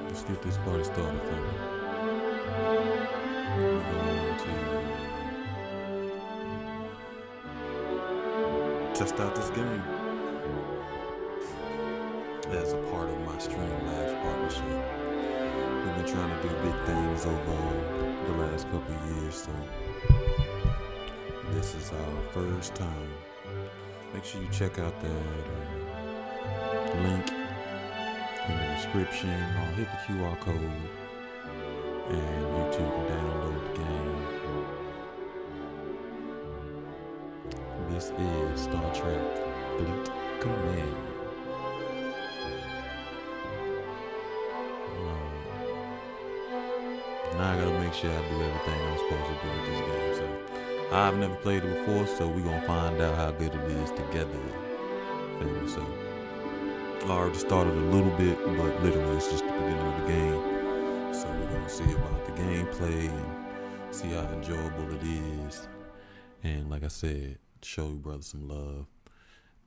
Let's get this party started, family. We're going to test out this game as a part of my Stream Labs partnership. We've been trying to do big things over the last couple of years, so this is our first time. Make sure you check out that link in the description. I'll hit the QR code and YouTube can download the game. This is Star Trek Fleet Command. Now I gotta make sure I do everything I'm supposed to do with this game. So I've never played it before, so we're gonna find out how good it is together. So I already started a little bit, but literally it's just the beginning of the game. So we're gonna see about the gameplay and see how enjoyable it is. And like I said, show you brothers some love.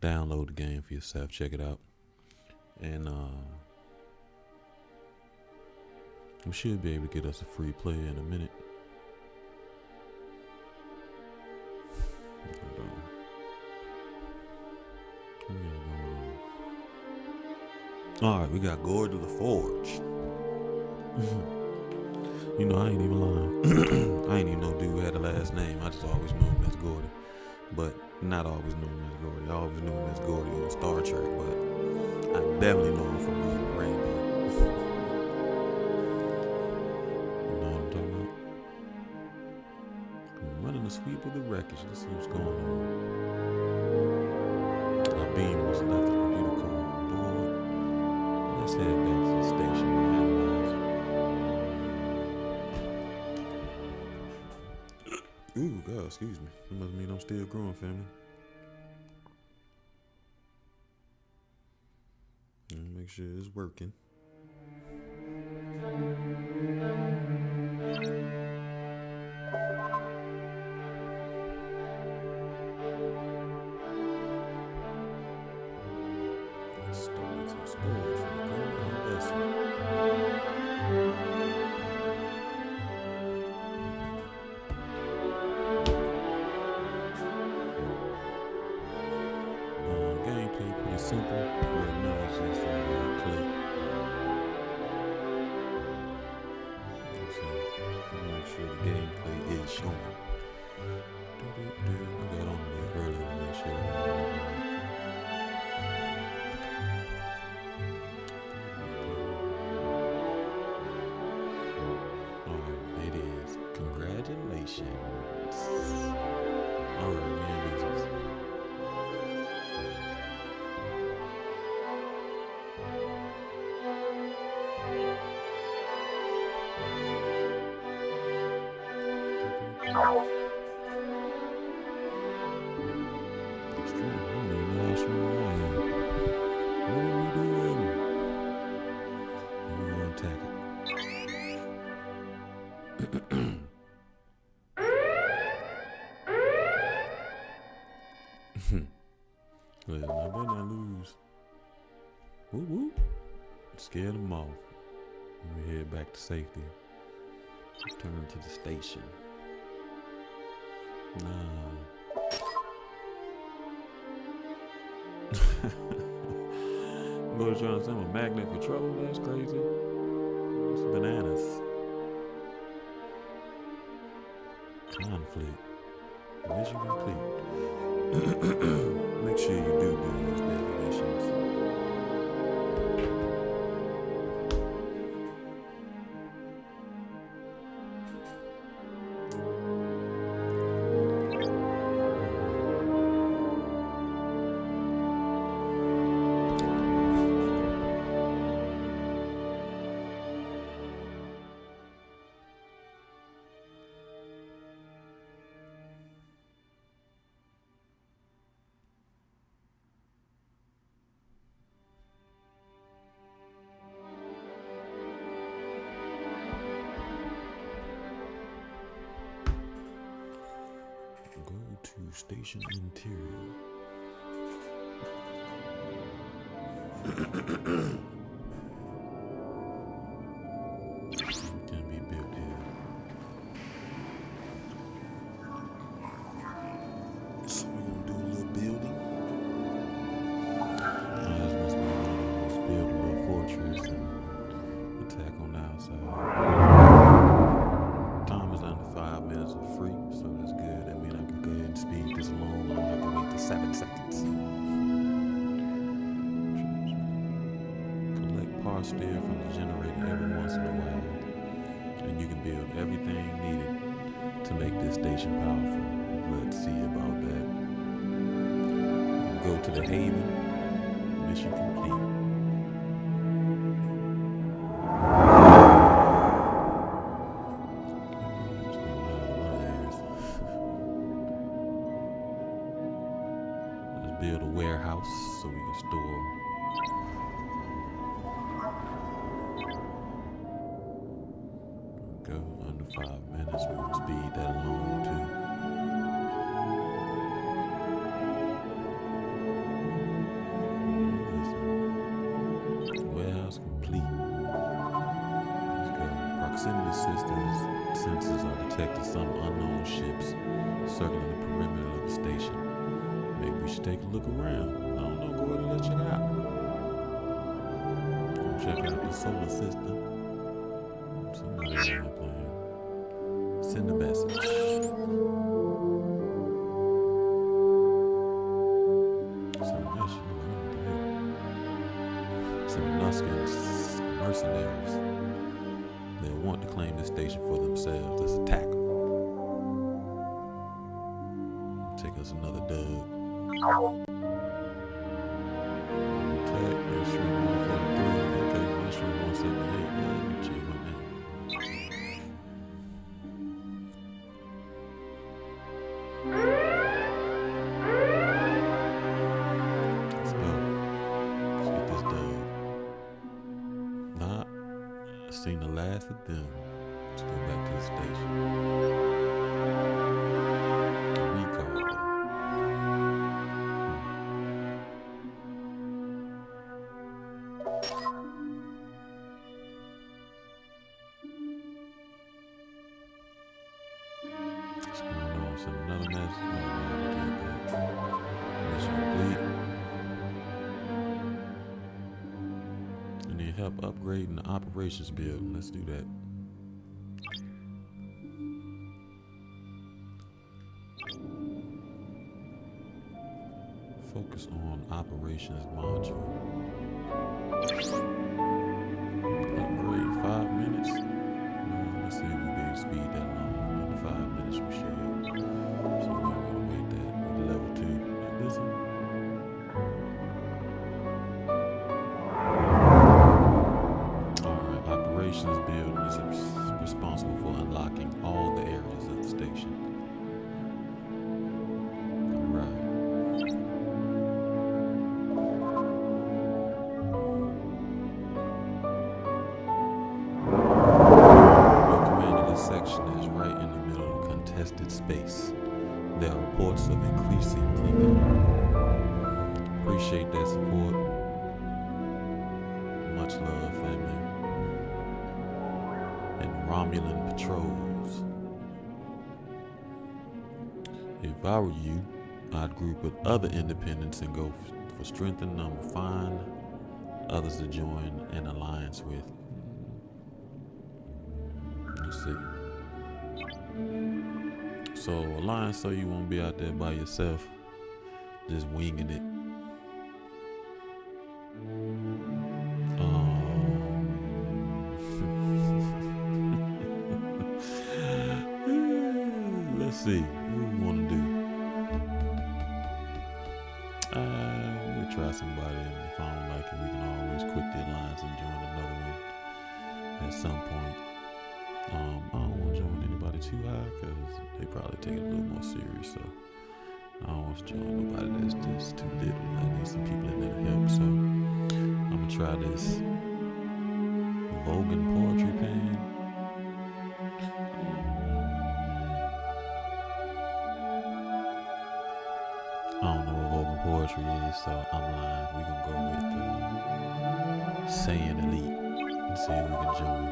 Download the game for yourself, check it out. And we should be able to get us a free play in a minute. Alright, we got Gordy LaForge. You know, I ain't even lying. I ain't even know dude had a last name. I just always knew him as Gordy. But not always knew him as Gordy. I always knew him as Gordy on Star Trek, but I definitely know him from reading Rainbow. You know what I'm talking about? I'm running a sweep of the wreckage. Let's see what's going on. Our beam was left at the computer core on board. Let's head back to the station and analyze. Ooh, God, excuse me. That must mean I'm still growing, family. Make sure it's working. Stolen some spores from the ground vessel. Gameplay pretty simple. Right now it's just click. So make sure the gameplay is showing. I got on there earlier to make sure that Alright, it is. Congratulations. Alright, we're in business. Well, I better not lose. Whoop whoop. Scared them off. Let me head back to safety. Return to the station. Nah. I'm going to try to send a magnet for trouble. That's crazy. It's bananas. Conflict. Mission complete. Make sure you do those daily missions. station interior. Can be built here. So we're gonna do a little building. This must be one of those build a little fortress and attack on the outside. Time is under 5 minutes of free, so that's good. That means I can go ahead and speed this along. I don't have to wait to 7 seconds. Collect power steel from the generator every once in a while, and you can build everything needed to make this station powerful. Let's see about that. Go to the Haven. Mission complete. Let's build a warehouse so we can store. Go under 5 minutes. We're gonna speed that along too. Warehouse complete. Let's go. Proximity sensors are detecting some unknown ships circling the perimeter of the station. Maybe we should take a look around. I don't know, go ahead and let's check it out. Check out the solar system. Somebody playing. Send a message. Send a message. Some Nuskins mercenaries. They want to claim the station for themselves. Let's attack them. Take us another dub. Attack, Mushroom 143. Okay, Mushroom 178. Let me change my name. Let's go. Let's get this done. Nah, I've seen the last of them. Let's go back to the station. Recall. What's going on? Send another message. No, we did that. Mission complete. I need help upgrading the operations building. Let's do that. Focus on operations module. Upgrade 5 minutes. Let's see if we be able to speed that along. Under 5 minutes we should. So we're gonna wait that with level 2. Listen. Alright, operations building is responsible for unlocking all the areas of the station. Alright. Section is right in the middle of contested space. There are reports of increasing Klingon. Appreciate that support. Much love, family. And Romulan patrols. If I were you, I'd group with other independents and go for strength in number. Find others to join an alliance with. Let's see. So alliance, so you won't be out there by yourself, just winging it. Let's see. What we want to do? We'll try somebody, and if I don't like it, we can always quit the alliance and join another one at some point. I don't want to join anybody too high because they probably take it a little more serious. So I don't want to join nobody that's just too little. I need some people in there to help. So I'm gonna try this Vogan poetry pen. country is, so I'm lying. We gonna go with saying elite and see if we can join.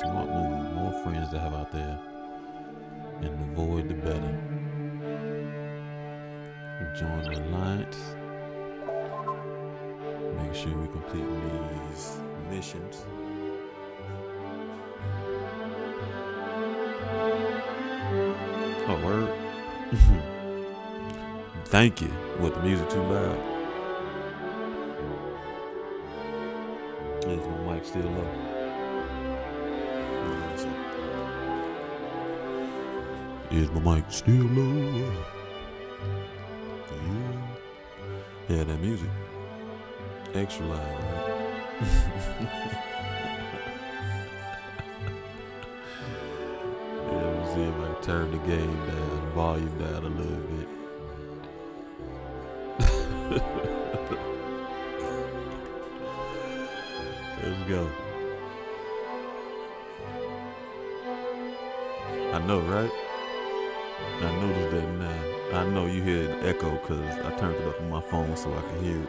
Smart move. More friends to have out there, and the void the better. Join the alliance. Make sure we complete these missions. Oh, word. Thank you. What, the music too loud? Is my mic still low? Is my mic still low? Yeah, that music. Extra loud, right? Yeah, let me see if I can turn the game down, volume down a little bit. Let's go. I know, right? I noticed that now. I know you hear the echo because I turned it up on my phone so I can hear it.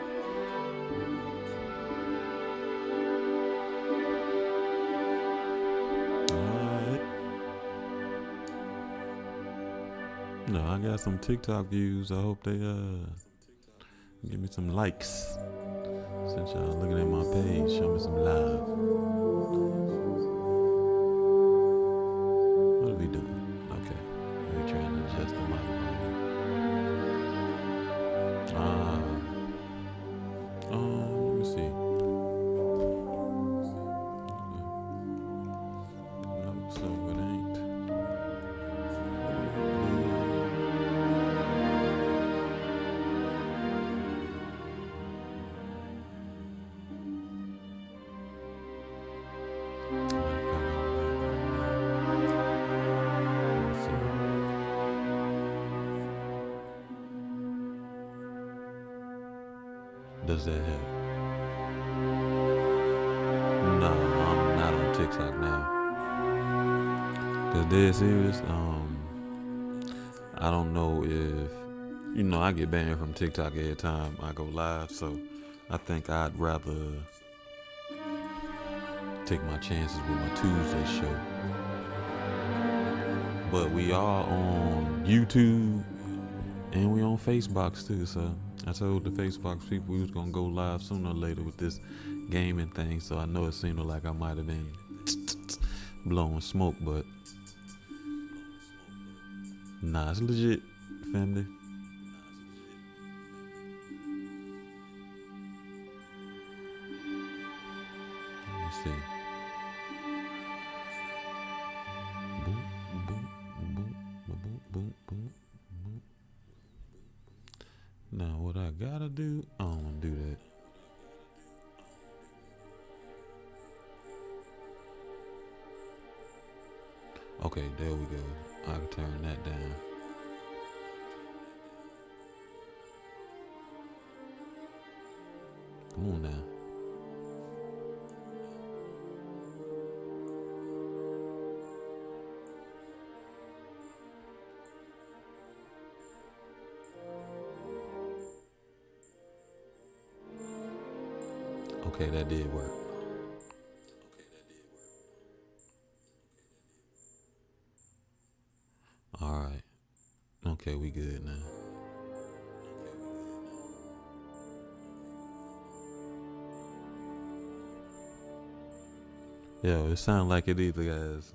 Alright. No, I got some TikTok views. I hope they give me some likes. Since y'all looking at my page, show me some love. What are we doing? Okay. We're trying to adjust the mic volume. Let me see. No, so it ain't. Does that help? No, I'm not on TikTok now. Cause dead serious, I don't know if, I get banned from TikTok every time I go live, so I think I'd rather take my chances with my Tuesday show. But we are on YouTube and we on Facebooks too, so I told the Facebooks people we was gonna go live sooner or later with this gaming thing, so I know it seemed like I might have been blowing smoke, but nah, it's legit, family. Let me see. Boom, boom, boom, boom, boom, boom, boom. Now what I gotta do, I don't wanna do that. Okay, there we go. I can turn that down. Come on now. Okay, that did work. All right. Okay, we good now. Yo, it sounds like it either, guys.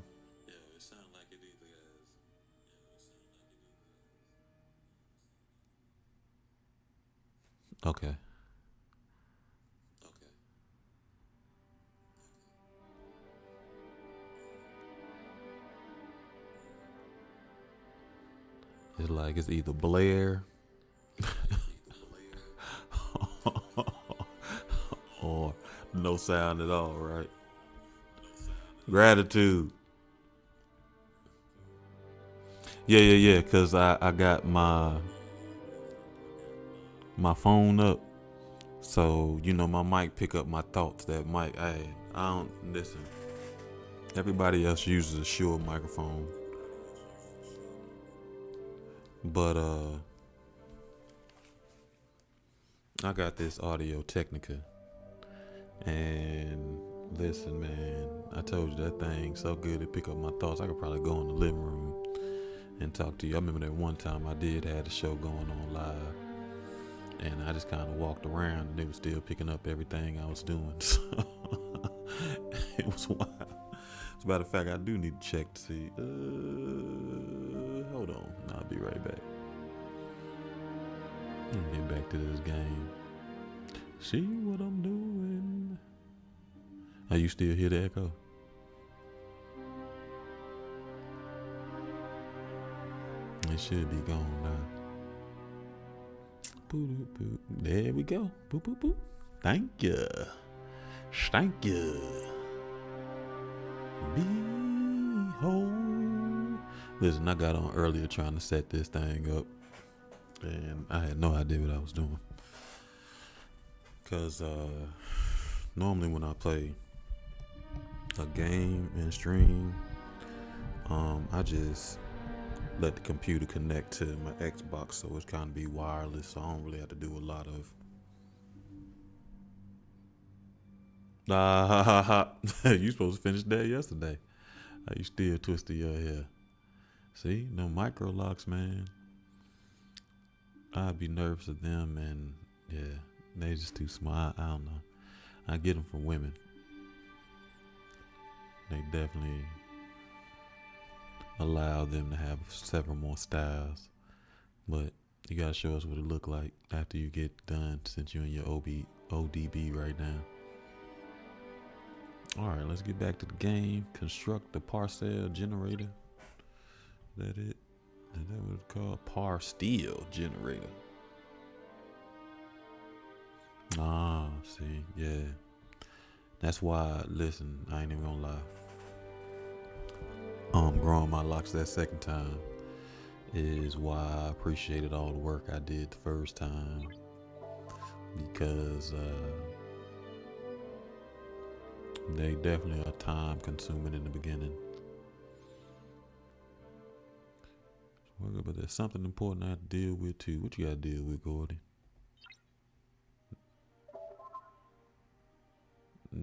Okay. It's like it's either Blair or no sound at all, right? Gratitude. Yeah. Cause I got my phone up, so my mic pick up my thoughts. That mic, I don't listen. Everybody else uses a Shure microphone, but I got this Audio Technica, and listen, man, I told you that thing so good it pick up my thoughts. I could probably go in the living room and talk to you. I remember that one time I did have a show going on live, and I just kind of walked around, and it was still picking up everything I was doing. So it was wild. As a matter of fact, I do need to check to see. Hold on, I'll be right back. Get back to this game. See what I'm doing. Are you still hear the echo? It should be gone now. Boop, boop, boop. There we go. Boop, boop, boop. Thank you. Thank you. Behold. Listen, I got on earlier trying to set this thing up, and I had no idea what I was doing. Because normally when I play a game and stream, I just let the computer connect to my Xbox, so it's kind of be wireless, so I don't really have to do a lot of you supposed to finish that yesterday. You still twisted your hair. See, no micro locks, man. I'd be nervous of them, and yeah, they just too smart. I don't know. I get them from women. They definitely allow them to have several more styles, but you gotta show us what it look like after you get done, since you're in your ODB right now. All right, let's get back to the game. Construct the parcel generator. Is that it? Is that what it's called? Parsteel generator. Ah, see, yeah. That's why, listen, I ain't even gonna lie. Growing my locks that second time is why I appreciated all the work I did the first time, because they definitely are time consuming in the beginning. But there's something important I have to deal with too. What you gotta deal with, Gordy?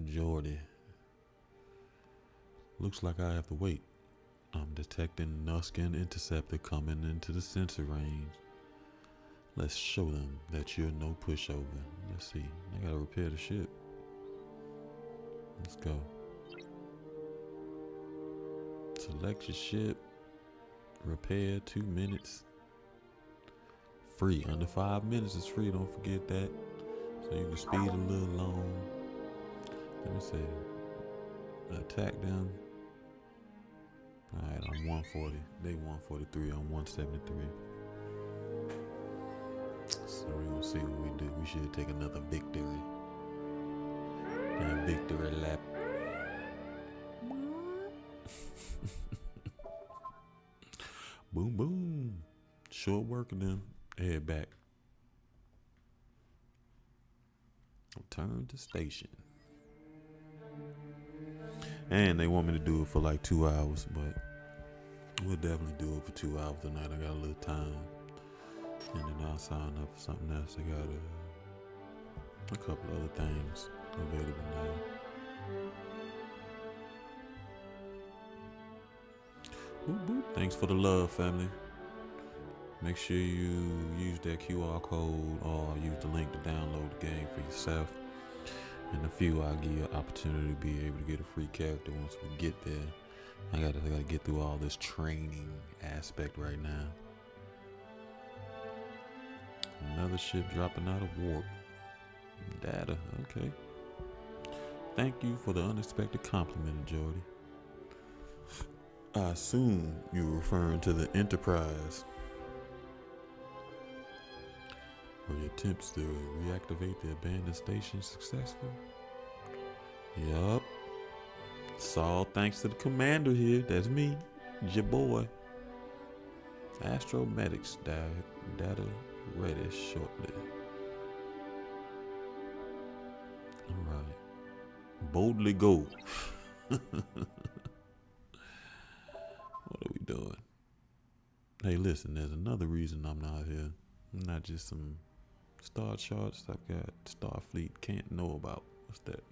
Jordy. Looks like I have to wait. I'm detecting Nuskin Interceptor coming into the sensor range. Let's show them that you're no pushover. Let's see. I gotta repair the ship. Let's go. Select your ship. Repair 2 minutes. Free. Under 5 minutes is free. Don't forget that. So you can speed a little along. Let me see. Attack them. Alright, I'm 140. They 143. I'm 173. So we're gonna see what we do. We should take another victory. A victory lap. Boom, boom. Short working them. Head back. Return to station. And they want me to do it for like 2 hours, but we'll definitely do it for 2 hours tonight. I got a little time. And then I'll sign up for something else. I got a couple other things available now. Boop, boop. Thanks for the love, family. Make sure you use that QR code or use the link to download the game for yourself. In a few, I'll give you an opportunity to be able to get a free character once we get there. I gotta get through all this training aspect right now. Another ship dropping out of warp. Data, okay. Thank you for the unexpected compliment, Jordy. I assume you're referring to the Enterprise. Were your attempts to reactivate the abandoned station successful? Yup. It's all thanks to the commander here. That's me, your boy. Astromedics data ready shortly. Alright. Boldly go. What are we doing? Hey, listen, there's another reason I'm not here. I'm not just some Star charts I've got Starfleet can't know about. What's that?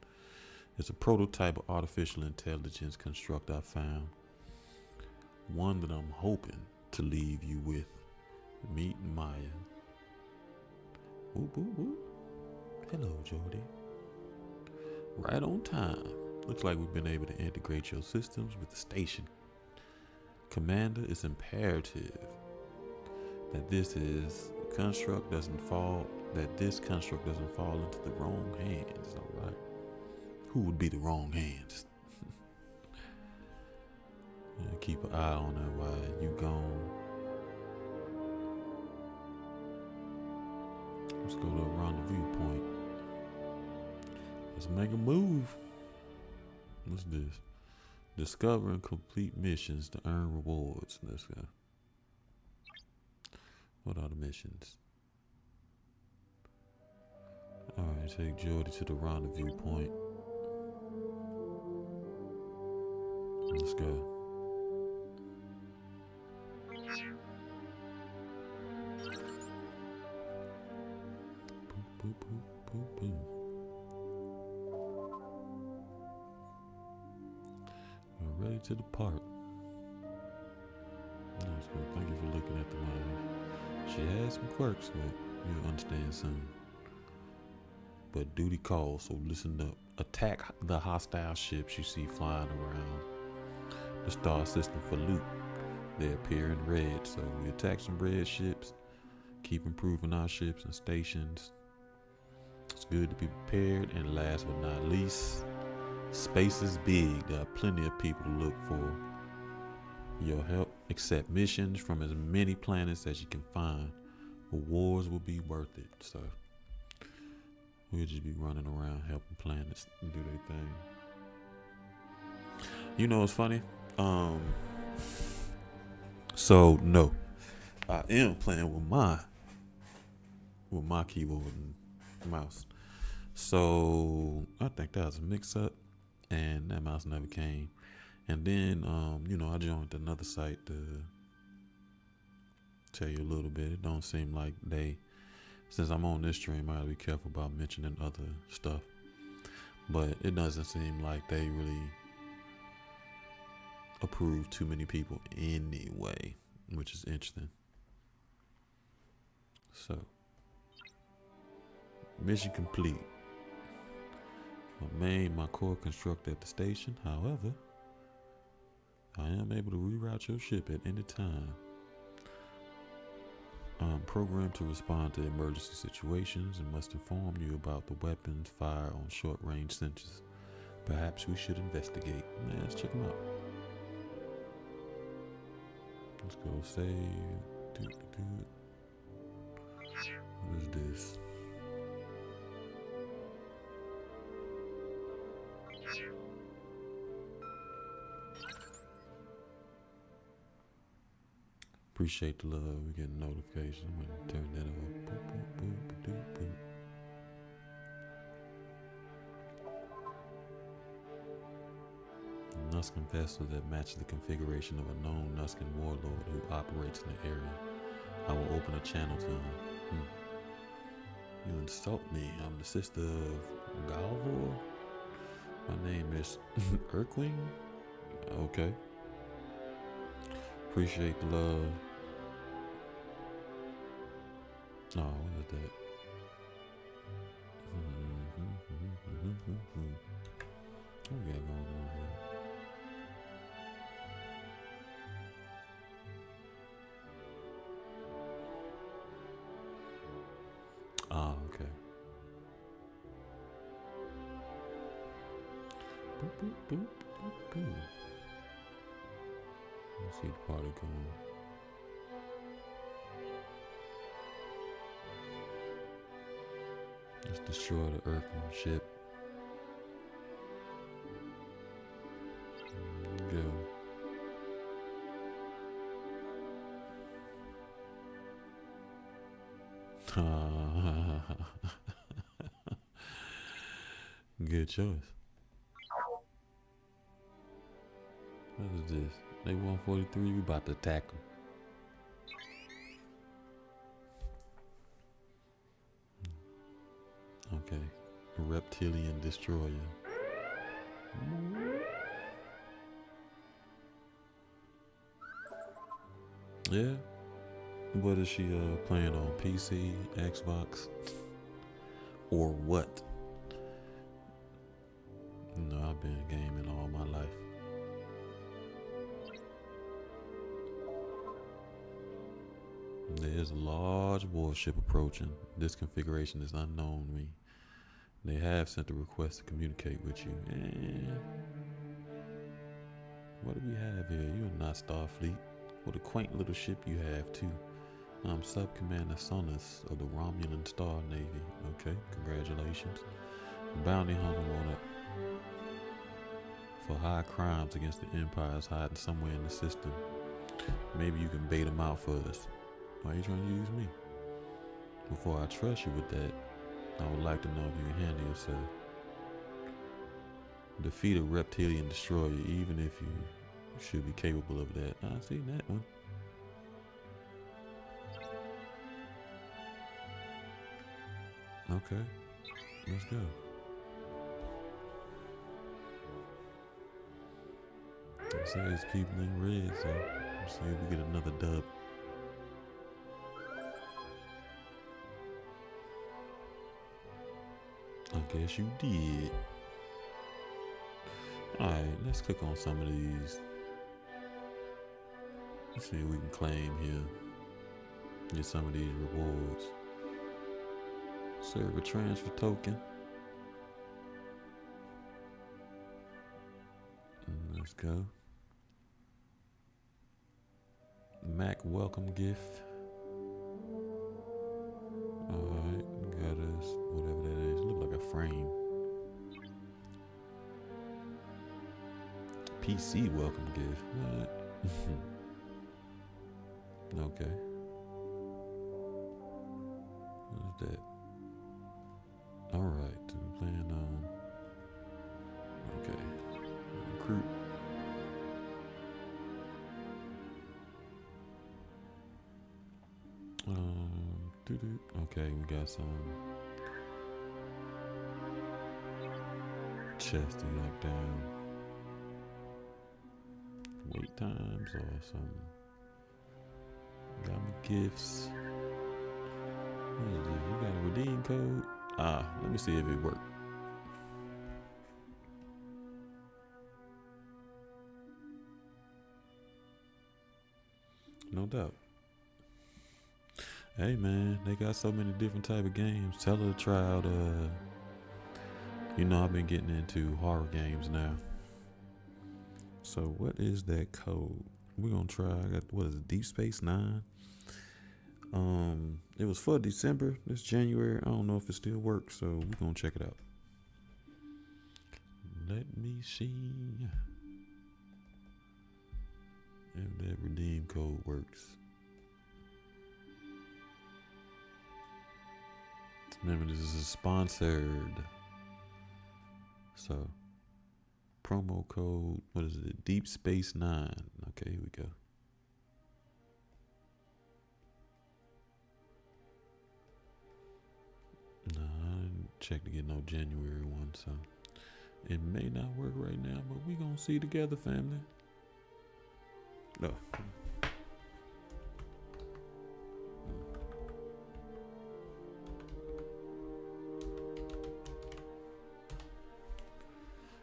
It's a prototype of artificial intelligence construct I found. One that I'm hoping to leave you with. Meet Maya. Whoop, whoop, whoop. Hello, Jordy. Right on time. Looks like we've been able to integrate your systems with the station. Commander, it's imperative that this construct doesn't fall into the wrong hands, alright? Who would be the wrong hands? Yeah, keep an eye on her while you gone. Let's go to a rendezvous point. Let's make a move. What's this? Discover and complete missions to earn rewards. Let's go. What are the missions? Alright, take Jordy to the rendezvous point. Let's go. Boop, boop, boop, boop. We're ready to depart. That's good. Thank you for looking at the line. She has some quirks, but you'll understand soon. But duty calls, so listen up. Attack the hostile ships you see flying around the star system for loot. They appear in red, so we attack some red ships. Keep improving our ships and stations. It's good to be prepared, and last but not least, space is big. There are plenty of people to look for your help. Accept missions from as many planets as you can find. Rewards will be worth it. So we'll just be running around helping planets do their thing. You know what's funny? So no, I am playing with my keyboard and mouse. So I think that was a mix-up, and that mouse never came. And then I joined another site to tell you a little bit. It don't seem like since I'm on this stream, I gotta be careful about mentioning other stuff. But it doesn't seem like they really approve too many people anyway, which is interesting. So, mission complete. My core construct at the station. However, I am able to reroute your ship at any time. I'm programmed to respond to emergency situations and must inform you about the weapons fired on short-range sensors. Perhaps we should investigate. Man, let's check them out. Let's go save. What is this? Appreciate the love. We're getting notifications. I'm gonna turn that off. Boop, boop, boop, boop, boop. Nuskin vessel that matches the configuration of a known Nuskin warlord who operates in the area. I will open a channel to him. You insult me. I'm the sister of Galvor. My name is Urquing. Okay. Appreciate the love. Oh, what is that? What we got going on here? Ah, okay. Boop, boop, boop, boop, boop. Let's see the party going. Let's destroy the Earthman ship. Go. Good choice. What is this? They 143, we about to attack them. Okay. Reptilian destroyer. Yeah. What is she playing on? PC, Xbox, or what? No, I've been gaming all my life. There's a large warship approaching. This configuration is unknown to me. They have sent a request to communicate with you. What do we have here? You're not Starfleet. What a quaint little ship you have, too. I'm Sub-Commander Sonus of the Romulan Star Navy. Okay, congratulations. Bounty hunter wanted for high crimes against the Empire is hiding somewhere in the system. Maybe you can bait him out for us. Why are you trying to use me? Before I trust you with that, I would like to know if you can handle yourself. Defeat a reptilian destroyer, even if you should be capable of that. I see that one. Okay, let's go. It says people in red, so let's see if we get another dub. I guess you did. Alright, let's click on some of these. Let's see if we can claim here. Get some of these rewards. Server transfer token. Let's go. Mac welcome gift. Alright, got us whatever that is. Look like a frame. PC welcome gift. What? Okay. What's that? Alright, so we're playing okay. Recruit. Okay, we got some chest to knock down. Wait times or some. Got my gifts. What is this? You got a redeem code? Let me see if it worked. No doubt. Hey man, they got so many different type of games. Tell her to try out you know, I've been getting into horror games now. So what is that code? We're gonna try. I got, what is it, Deep Space Nine? It was for December, this January. I don't know if it still works, so we're gonna check it out. Let me see if that redeem code works. Remember, this is sponsored. So, promo code, what is it? Deep Space Nine. Okay, here we go. No, I didn't check to get no January one, so it may not work right now, but we gonna see together, family. No.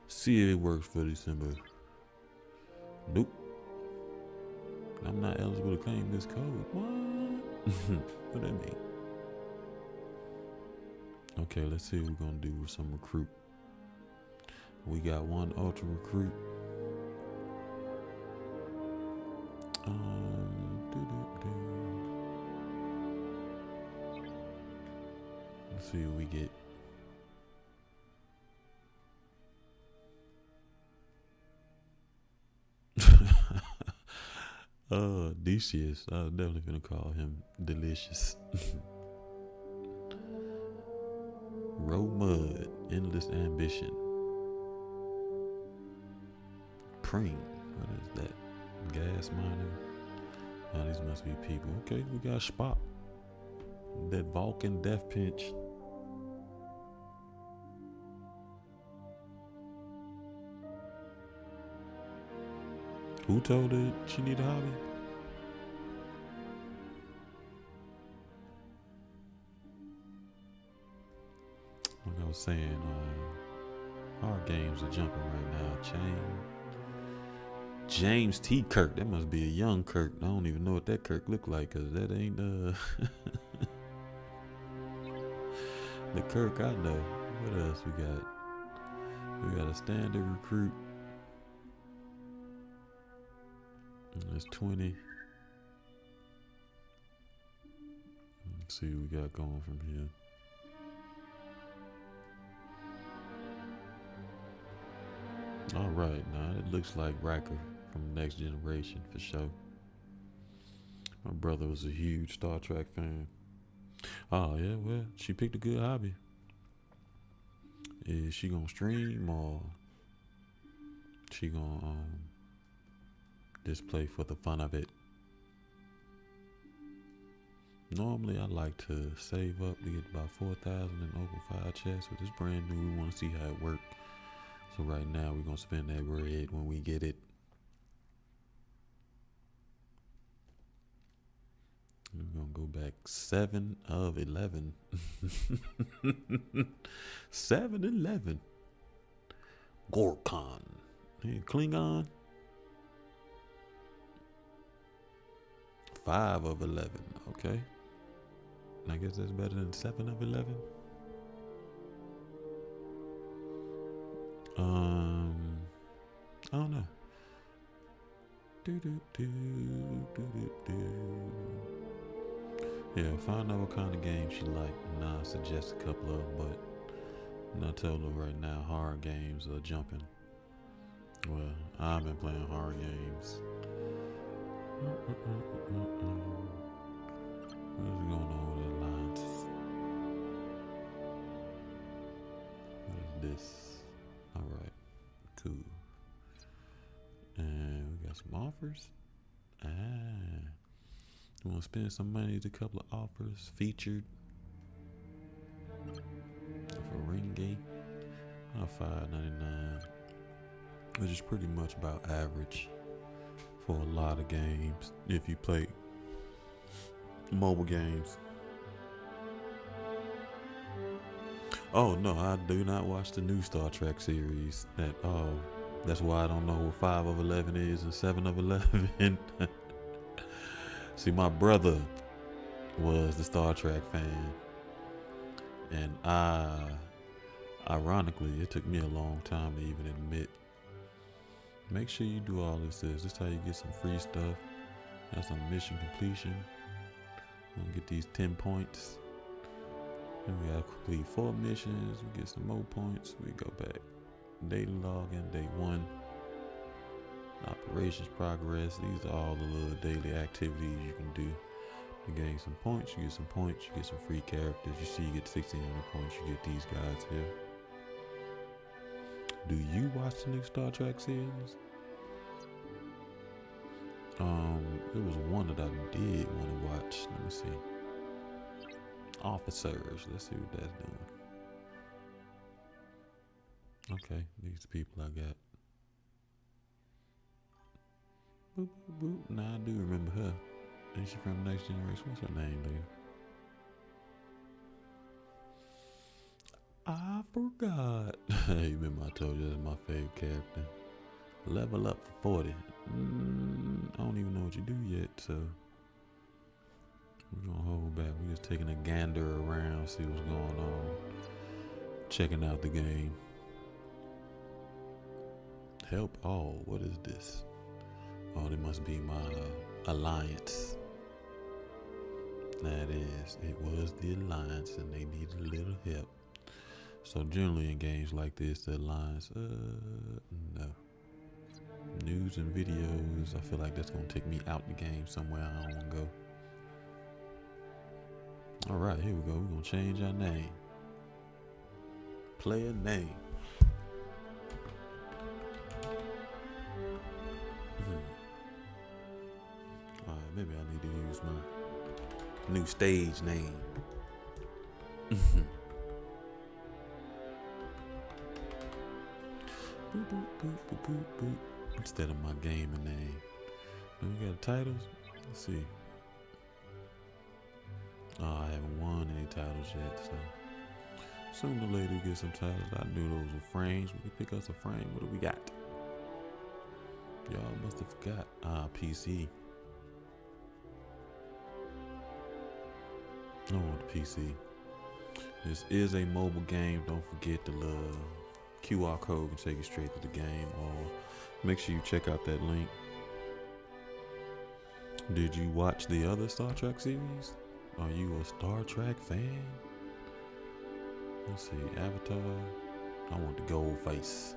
See if it works for December. Nope. I'm not eligible to claim this code. What? What that mean? Okay, let's see what we're gonna do with some recruit. We got one ultra recruit. Let's see what we get. Delicious. I was definitely gonna call him Delicious. Row Mud, Endless Ambition. Pring, what is that? Gas miner. Oh, these must be people. Okay, we got Spock. That Vulcan Death Pinch. Who told her she need a hobby? Like I was saying, our games are jumping right now. James T. Kirk. That must be a young Kirk. I don't even know what that Kirk look like, cause that ain't the Kirk I know. What else we got? We got a standard recruit. That's 20. Let's see what we got going from here. All right, now it looks like Riker from the Next Generation for sure. My brother was a huge Star Trek fan. Oh yeah, well, she picked a good hobby. Is she gonna stream or she gonna just play for the fun of it? Normally I like to save up to get about 4,000 and open 5 chests, but it's brand new. We want to see how it works. So right now we're gonna spend that bread when we get it. We're gonna go back 7 of 11. 7-11. Gorkon. Hey, Klingon. 5 of 11. Okay. I guess that's better than 7 of 11. I don't know. Yeah, find out what kind of game she like, and I'll suggest a couple of them, but I tell her right now, horror games are jumping. Well, I've been playing horror games. What's going on with the lines? What is this? Alright, cool. And we got some offers. You want to spend some money to a couple of offers featured for Ringate. $5.99, which is pretty much about average for a lot of games if you play mobile games. Oh no, I do not watch the new Star Trek series at all. That's why I don't know what 5 of 11 is and 7 of 11. See, my brother was the Star Trek fan, and ironically, it took me a long time to even admit. Make sure you do all this. This is how you get some free stuff. That's some mission completion. We're gonna get these 10 points. And we gotta complete 4 missions. We get some more points. We go back. Daily login, day 1. Operations progress. These are all the little daily activities you can do to gain some points. You get some points. You get some free characters. You see, you get 1,600 points. You get these guys here. Do you watch the new Star Trek series? There was one that I did want to watch. Let me see. Officers. Let's see what that's doing. Okay, these people I got. Boop, boop, boop. Nah, I do remember her. Ain't she from Next Generation? What's her name, dude? I forgot. Hey, remember I told you that's my favorite character. Level up for 40. I don't even know what you do yet, so we're gonna hold back. We're just taking a gander around, see what's going on. Checking out the game. Help all. What is this? Oh, it must be my alliance. That is, it was the alliance, and they needed a little help. So generally in games like this, the alliance, no. News and videos, I feel like that's gonna take me out the game somewhere I don't wanna go. All right, here we go. We're gonna change our name. Player name. All right, maybe I need to use my new stage name. Boop, boop, boop, boop, boop, boop. instead of my gaming name. Then we got titles. Let's see. Oh, I haven't won any titles yet, so sooner or later we get some titles. I knew those were frames. We can pick us a frame. What do we got? Y'all must have forgot. PC. I want the PC. This is a mobile game. Don't forget the little QR code can take you straight to the game. Or make sure you check out that link. Did you watch the other Star Trek series? Are you a Star Trek fan? Let's see, Avatar. I want the gold face.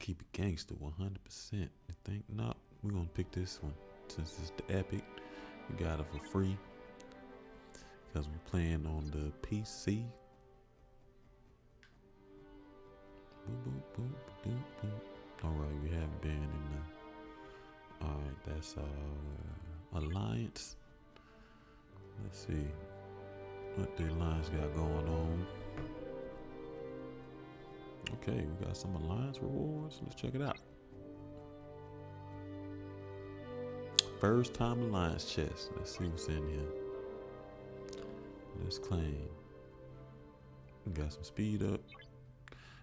Keep it gangster 100%. You think? No, we're gonna pick this one since it's the epic. We got it for free because we're playing on the PC. Boop, boop, boop, boop, boop. All right, we haven't been in the. All right, that's our alliance. Let's see what the alliance got going on. Okay, we got some alliance rewards. Let's check it out. First time alliance chest. Let's see what's in here. Let's claim. We got some speed up,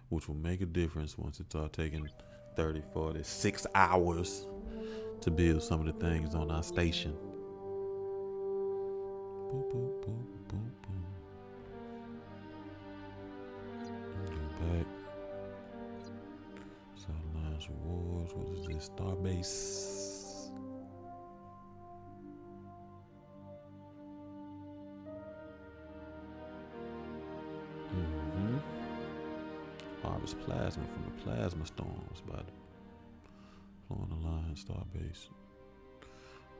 which will make a difference once it starts taking 30, 40, 6 hours to build some of the things on our station. Boop, boop, boop, boop, boop. Go back. Alliance rewards. What is this? Starbase. Harvest plasma from the plasma storms by the Flowing Alliance Starbase.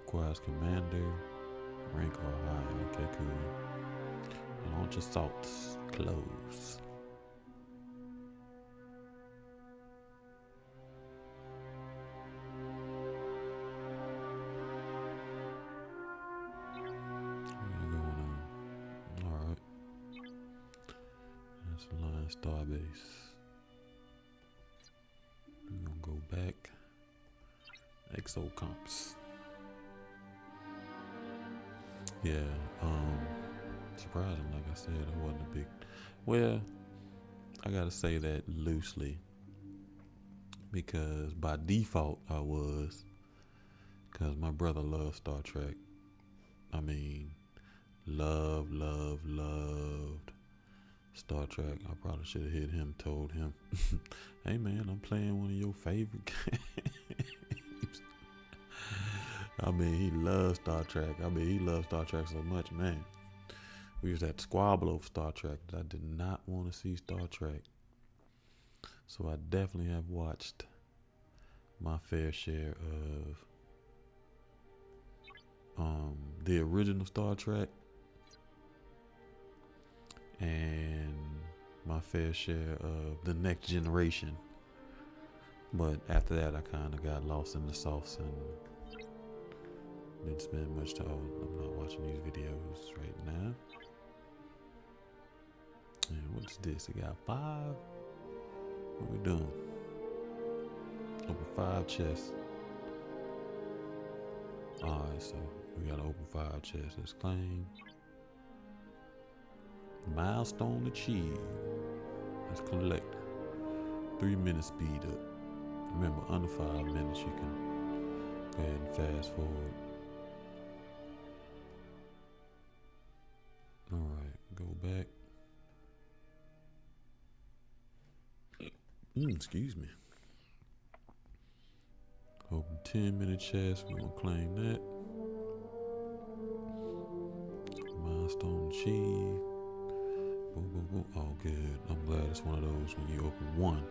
Requires commander rank or higher. Okay, cool. Launch assaults. Close. Starbase. We're gonna go back. Exocomps. Yeah, surprising, like I said, I wasn't a big. Well, I gotta say that loosely because by default I was, because my brother loves Star Trek. I mean, loved Star Trek. I probably should have hit him, told him, hey man, I'm playing one of your favorite games. I mean, he loves Star Trek. He loves Star Trek so much, man. We used to have to squabble over Star Trek. I did not want to see Star Trek. So I definitely have watched my fair share of the original Star Trek and my fair share of the Next Generation. But after that, I kind of got lost in the sauce and didn't spend much time. I'm not watching these videos right now. And what's this? It got 5. What we doing? Open 5 chests. Alright, so we gotta open 5 chests. Let's claim. Milestone achieved. Let's collect. 3 minutes speed up. Remember, under 5 minutes you can go ahead and fast forward. Alright, go back. Excuse me. Open 10-minute chest. We're gonna claim that. Milestone achieved. Boom, boom, boom. Oh, good. I'm glad it's one of those when you open one,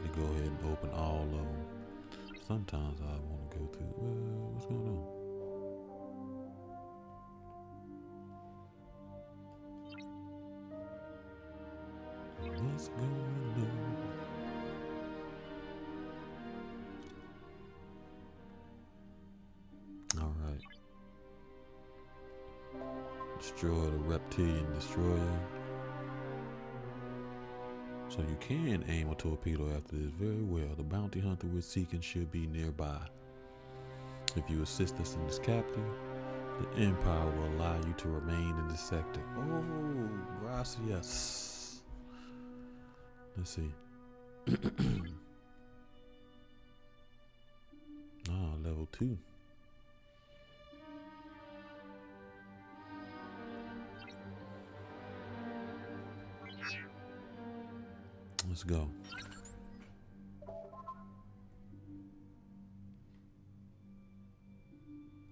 you go ahead and open all of them. Sometimes I want to go through. What's going on? What's going on? All right. Destroy the reptilian destroyer. So you can aim a torpedo after this very well. The bounty hunter we're seeking should be nearby. If you assist us in this capture, the Empire will allow you to remain in this sector. Oh, gracias. Let's see. Level 2. Let's go.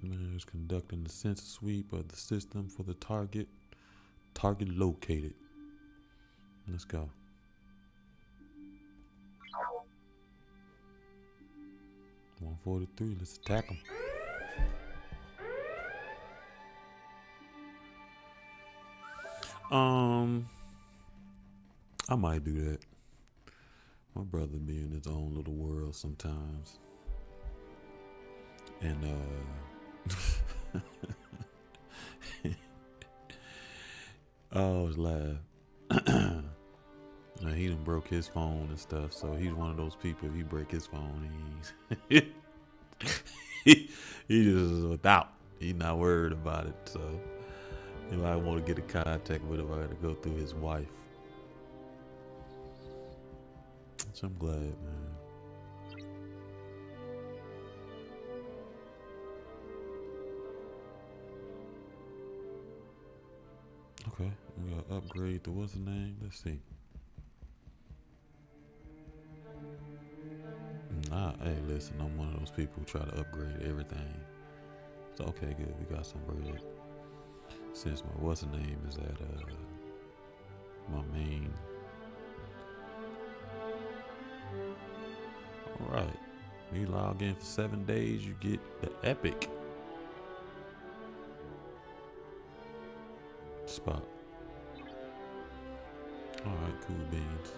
Is conducting the sensor sweep of the system for the target. Target located. Let's go. $143. Let's attack them. I might do that. My brother be in his own little world sometimes. And I always laugh. Now, he done broke his phone and stuff, so he's one of those people. If he break his phone, he just is without. He's not worried about it. So if I want to get in contact with him, I got to go through his wife. So I'm glad, man. Okay, we gotta upgrade to what's the name? Let's see. Hey, listen, I'm one of those people who try to upgrade everything. So okay, good. We got some bread. Since my what's the name is at my main. All right, you log in for 7 days, you get the epic spot. All right, cool beans.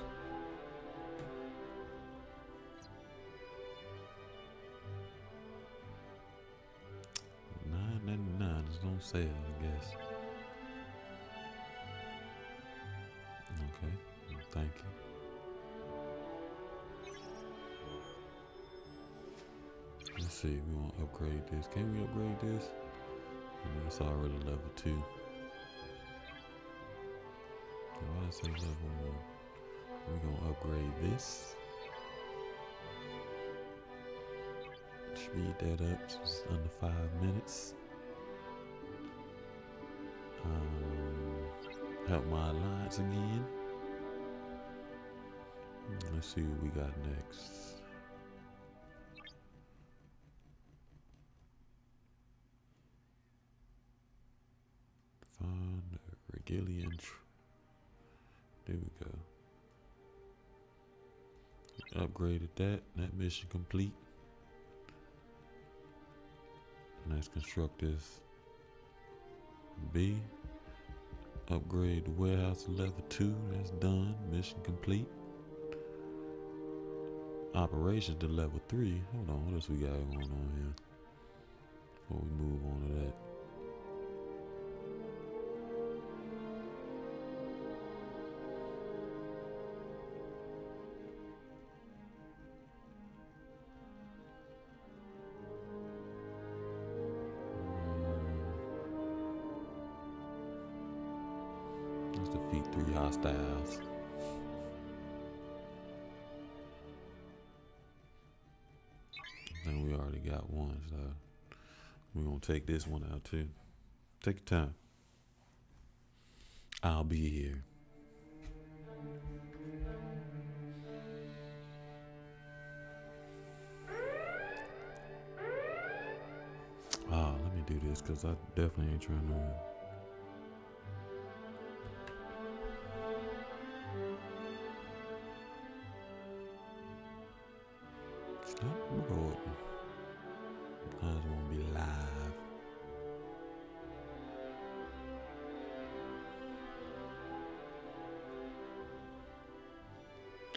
$9.99 is on sale, I guess. Okay, thank you. Let's see, we want to upgrade this. Can we upgrade this? It's already level 2. Why is it level 1? We're going to upgrade this. Speed that up just under 5 minutes. Help my alliance again. Let's see what we got next. Find a Regalian. There we go. Upgraded that. That mission complete. Let's construct this B. Upgrade the warehouse to level 2. That's done. Mission complete. Operations to level 3. Hold on, what else we got going on here? Before we move on to that. Let's defeat 3 hostiles. And we already got one, so we're gonna take this one out too. Take your time. I'll be here. Let me do this because I definitely ain't trying to. Stop recording. I just want to be live.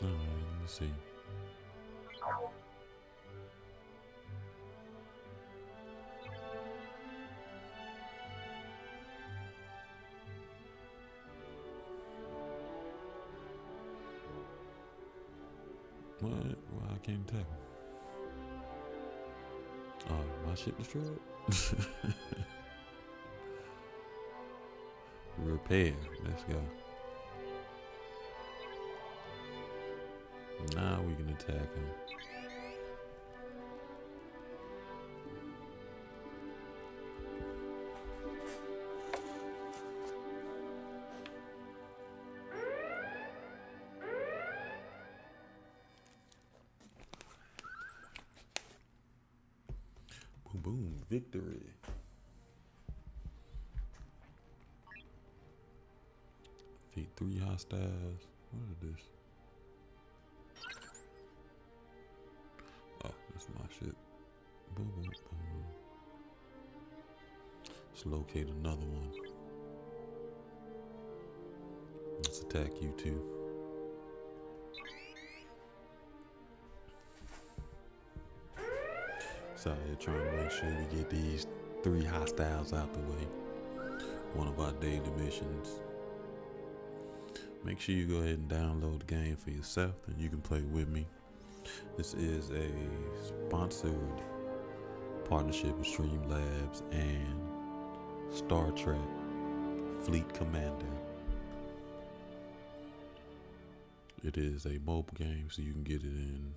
Alright, let's see. What? Why I can't attack him? Oh, my ship destroyed? Repair. Let's go. Now we can attack him. Boom, boom, victory. Defeat 3 hostiles. What is this? Oh, that's my shit. Boom, boom, boom. Let's locate another one. Let's attack you too. So you're trying to make sure we get these 3 hostiles out the way. One of our daily missions. Make sure you go ahead and download the game for yourself and you can play with me. This is a sponsored partnership with Streamlabs and Star Trek Fleet Commander. It is a mobile game, so you can get it in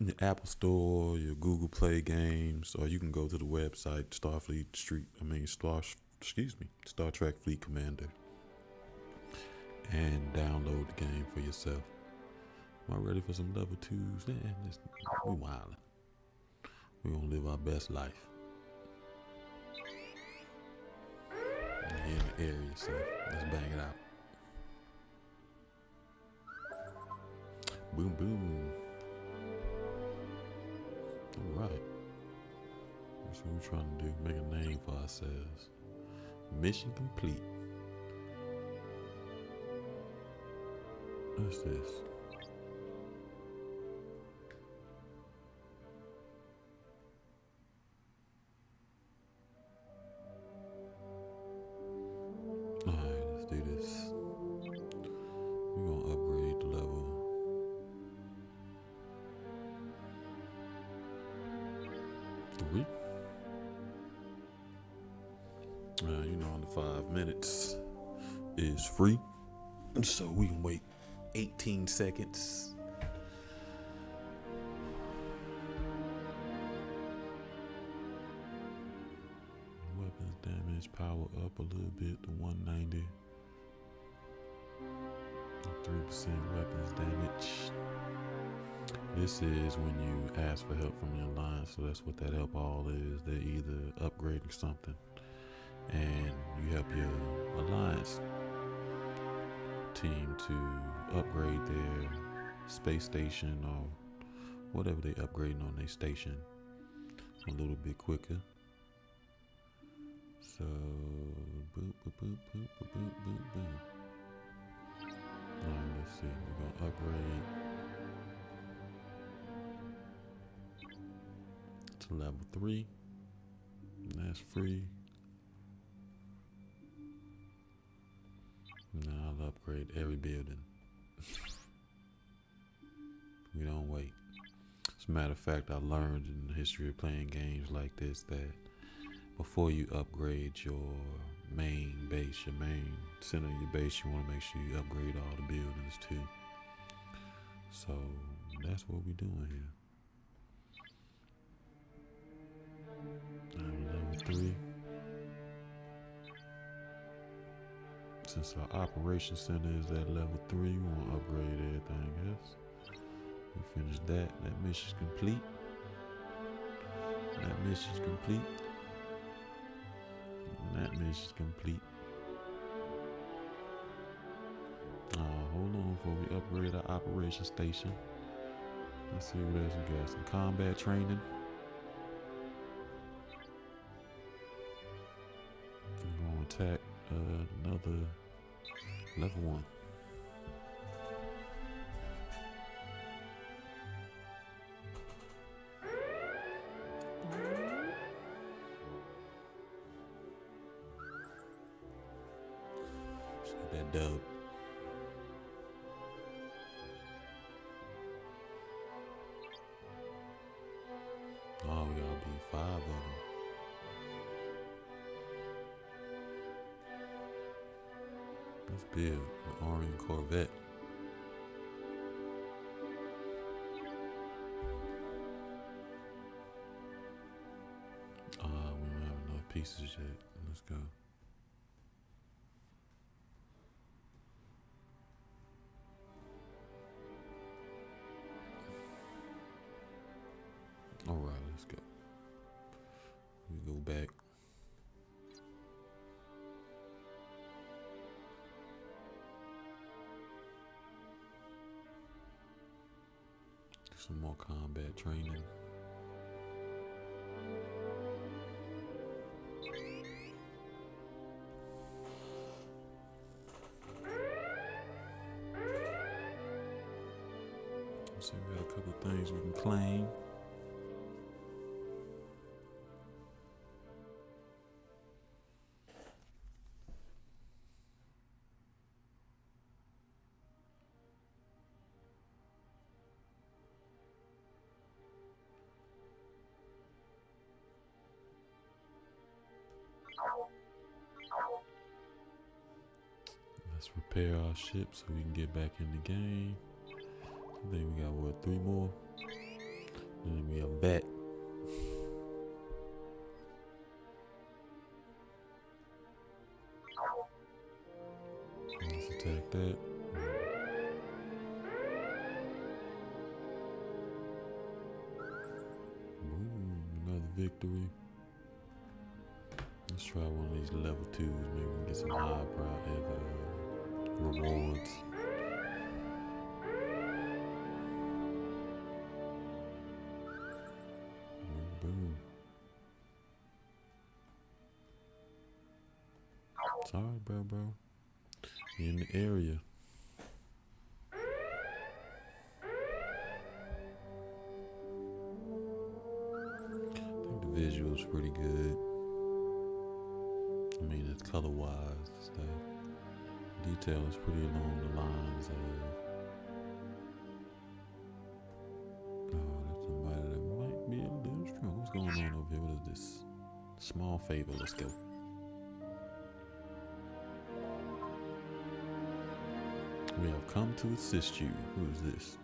your Apple Store, your Google Play games, or you can go to the website Star Trek Fleet Commander and download the game for yourself. Am I ready for some level 2s? We wildin'. We gonna live our best life. We're in the area, so let's bang it out. Boom, boom. All right. That's what we're trying to do. Make a name for ourselves. Mission complete. What's this? Alright, let's do this. We're gonna upgrade the level. Three. You know, under 5 minutes is free, so we can wait 18 seconds. Weapons damage power up a little bit to 190. 3% weapons damage. This is when you ask for help from the alliance, so that's what that help all is. They're either upgrading something and you help your alliance team to upgrade their space station or whatever they upgrading on their station a little bit quicker. So boop boop boop boop boop boop boop boop. Alright, let's see. We're gonna upgrade to level 3. And that's free. Now I'll upgrade every building. We don't wait. As a matter of fact, I learned in the history of playing games like this that before you upgrade your main base, your main center of your base, you want to make sure you upgrade all the buildings too. So that's what we're doing here. Level 3. Since our operation center is at level 3, we want to upgrade everything else. We finished that. That mission's complete. That mission's complete. And that mission's complete. Hold on before we upgrade our operation station. Let's see what else we got. Some combat training. We're going to attack another level 1. Let's get that dub. Let's build an Orion Corvette. We don't have enough pieces yet. Let's go. Alright, let's go. We go back. Do some more combat training. So we got a couple things we can claim. Let's repair our ship so we can get back in the game. I think we got what, 3 more? And then we have that. Let's attack that. Ooh, another victory. Let's try one of these level 2s. Maybe we can get some high rewards. Boom. Sorry, bro. You're in the area. I think the visual's pretty good. I mean, it's color-wise and stuff. Detail is pretty along the lines of. Oh, that's somebody that might be a little strong. What's going on over here? What is this? Small favor. Let's go. We have come to assist you. Who is this?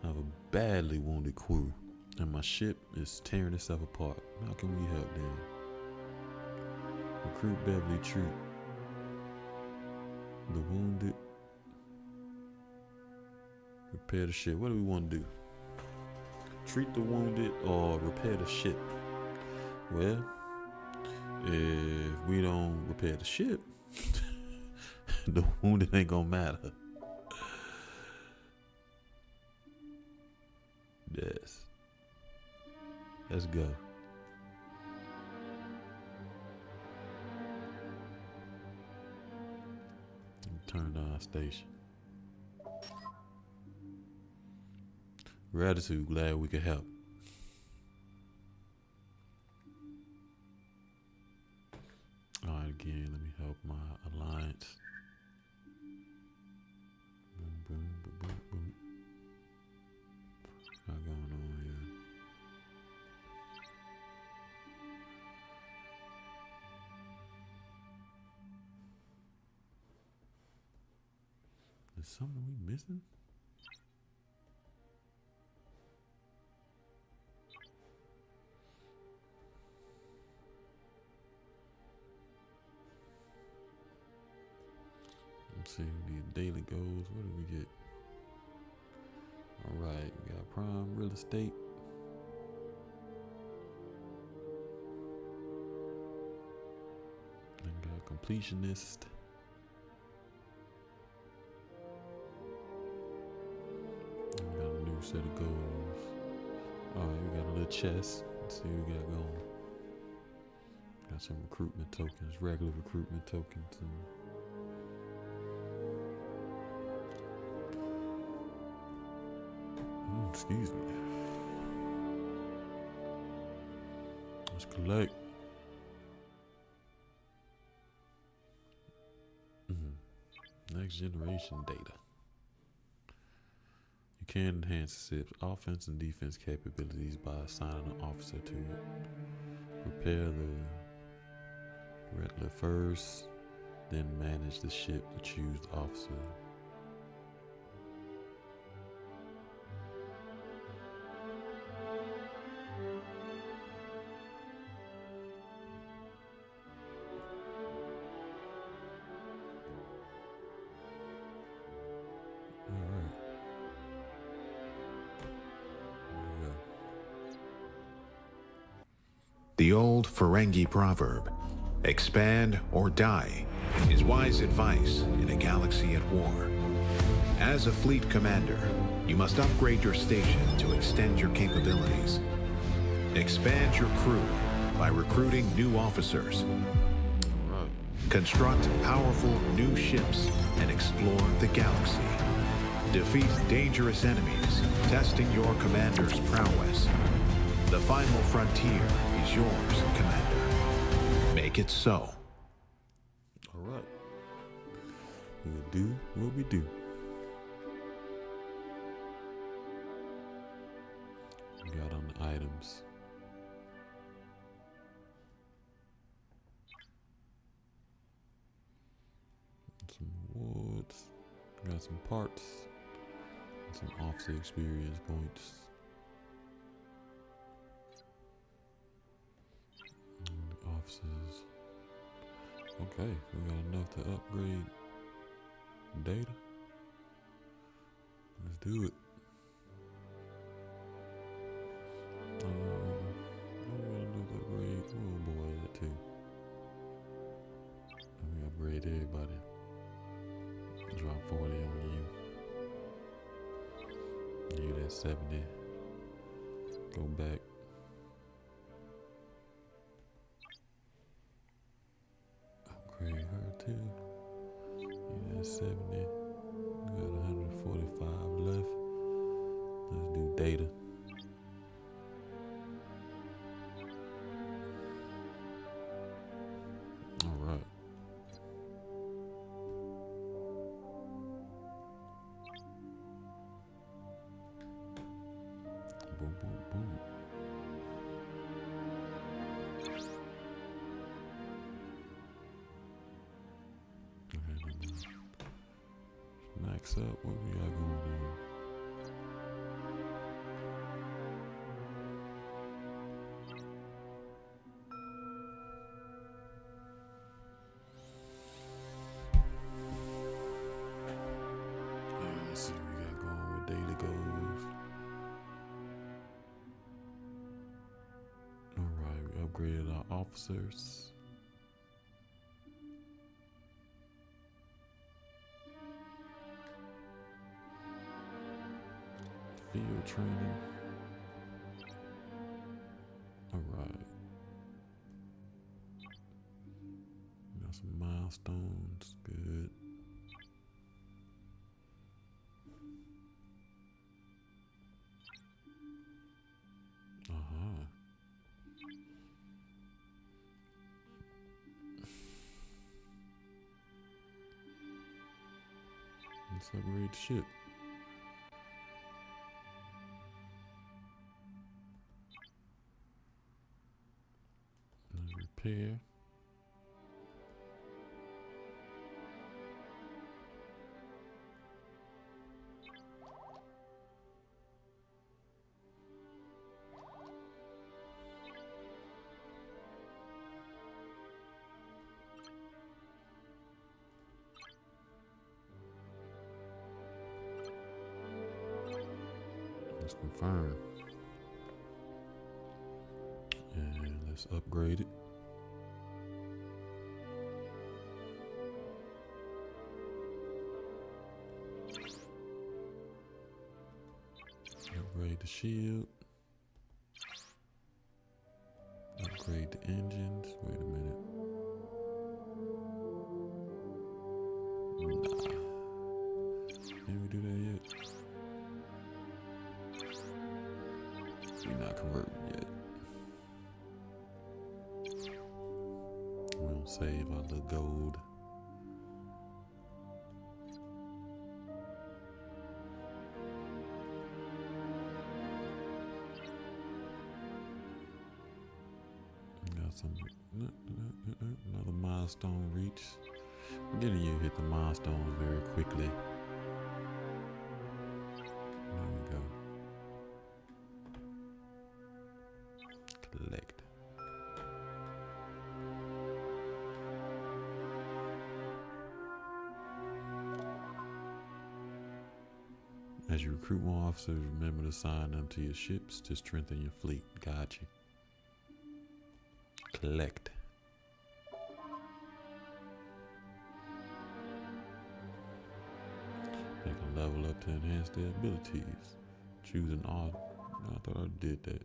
I have a badly wounded crew, and my ship is tearing itself apart. How can we help them? Recruit Beverly Troop. The wounded. Repair the ship. What do we want to do? Treat the wounded or repair the ship? Well, if we don't repair the ship, the wounded ain't gonna matter. Yes. Let's go. Turn on our station. Gratitude, glad we could help. Alright, again, let me help my alliance. Boom, boom, boom, boom, boom. What's going on here? Is something we missing? Let's see, these daily goals. What did we get? All right, we got prime real estate. And got completionist. We got a new set of goals. All right, we got a little chest. Let's see what we got going. Got some recruitment tokens, regular recruitment tokens, and excuse me. Let's collect. Next generation data. You can enhance the ship's offense and defense capabilities by assigning an officer to it. Repair the Redler first, then manage the ship to choose the officer. The old Ferengi proverb, expand or die, is wise advice in a galaxy at war. As a fleet commander, you must upgrade your station to extend your capabilities. Expand your crew by recruiting new officers. Construct powerful new ships and explore the galaxy. Defeat dangerous enemies, testing your commander's prowess. The final frontier is yours, Commander. Make it so. All right. We'll do what we do. We got on the items. Some awards. Got some parts. And some officer experience points. Officers. Okay, we got enough to upgrade Data. Let's do it. We got enough to upgrade. Oh boy, that too. Let me upgrade everybody. Drop 40 on you. You that 70. Go back. Upgrade her too. You that 70. We got 145 left. Let's do Data. Alright. Boom, boom, boom. Max up, what we got going on? Let's see what we got going with daily goals. Alright, we upgraded our officers. Field training. Alright. Got some milestones. Good. Let's upgrade the ship. Repair. Let's confirm. And let's upgrade it. Upgrade the shield. Upgrade the engines. Wait a minute. Nah. Can we do that yet? We're not converting yet. We'll save our little gold. Got some another milestone reach. Getting you hit the milestones very quickly. There we go. Collect. As you recruit more officers, remember to assign them to your ships to strengthen your fleet. Gotcha. Collect. They can level up to enhance their abilities. Choose an odd. I thought I did that.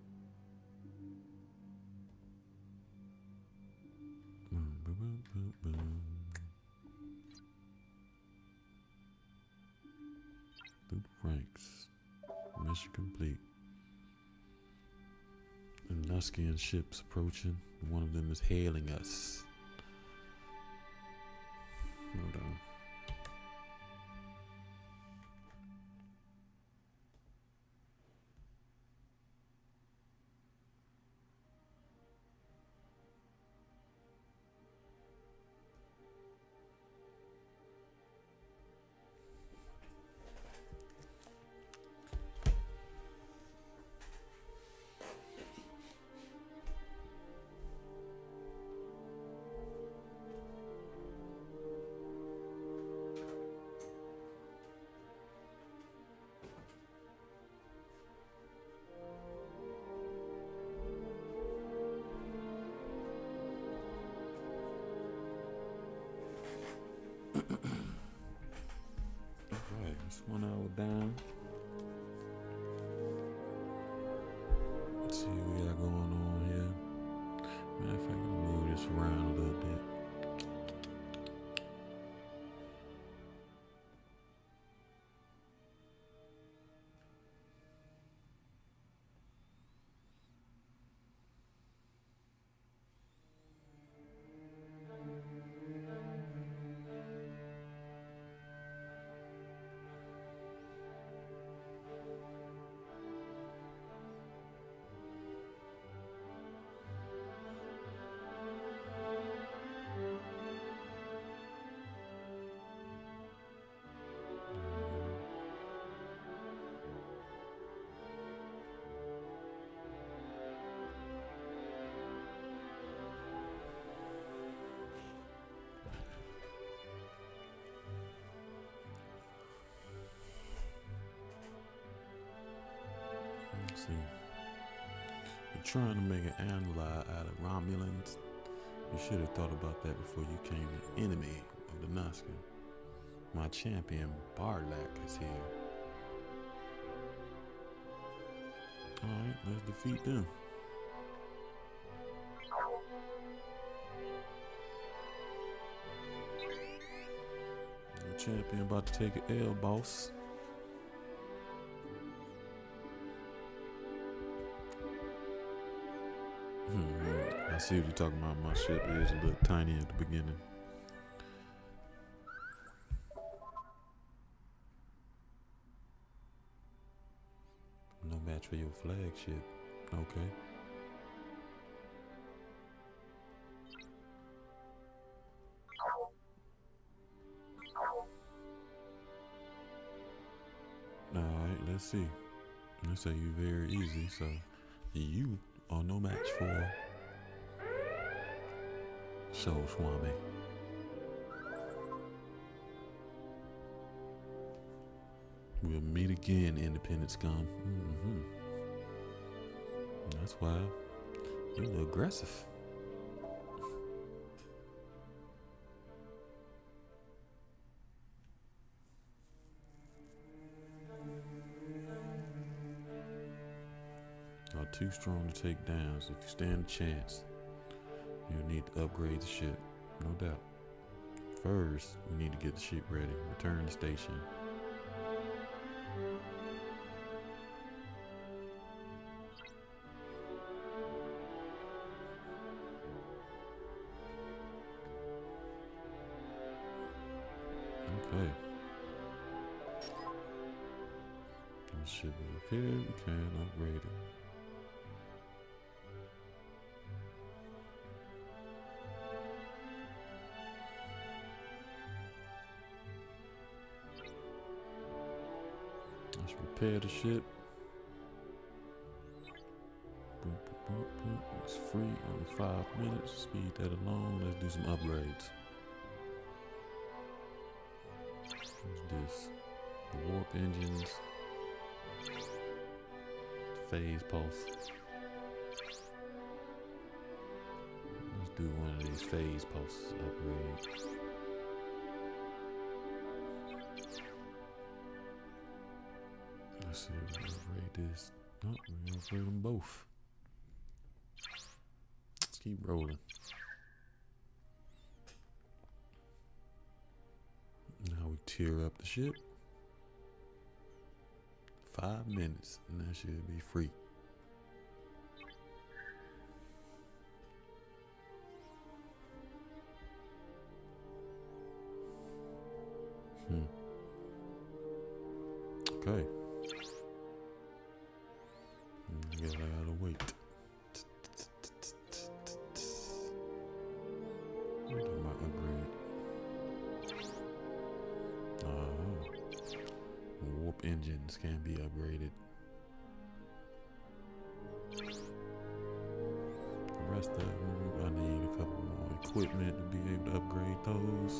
Through the ranks. Mission complete. The Nuskian ships approaching. One of them is hailing us. Hold on. Alright, it's 1 hour down. Let's see what we got going on here. Matter of fact, let me move this around a little bit. Let's see. You're trying to make an ally out of Romulans. You should have thought about that before you came the enemy of the Nuskin. My champion, Barlack, is here. Alright, let's defeat them. The champion about to take an L, boss. I see what you're talking about. My ship is a little tiny at the beginning. No match for your flagship. Okay. Alright, let's see. Let's say you very easy, so you are no match for Soul Swami. We'll meet again, Independent Scum. That's why you're a little aggressive. Are too strong to take down, so if you stand a chance, you'll need to upgrade the ship, no doubt. First, we need to get the ship ready. Return to station. Okay. The ship is repaired. We can upgrade it. Let's repair the ship. Boom, boom, boom, boom. It's free on 5 minutes. Speed that along. Let's do some upgrades. What's this? The warp engines. Phase pulse. Let's do one of these phase pulses upgrade. Let's see if we can upgrade this. Oh, we're gonna upgrade them both. Let's keep rolling. Now we tear up the ship. 5 minutes and that should be free. Okay. I guess I gotta wait. What am I upgrade? Warp engines can be upgraded. The rest of them, I need a couple more equipment to be able to upgrade those.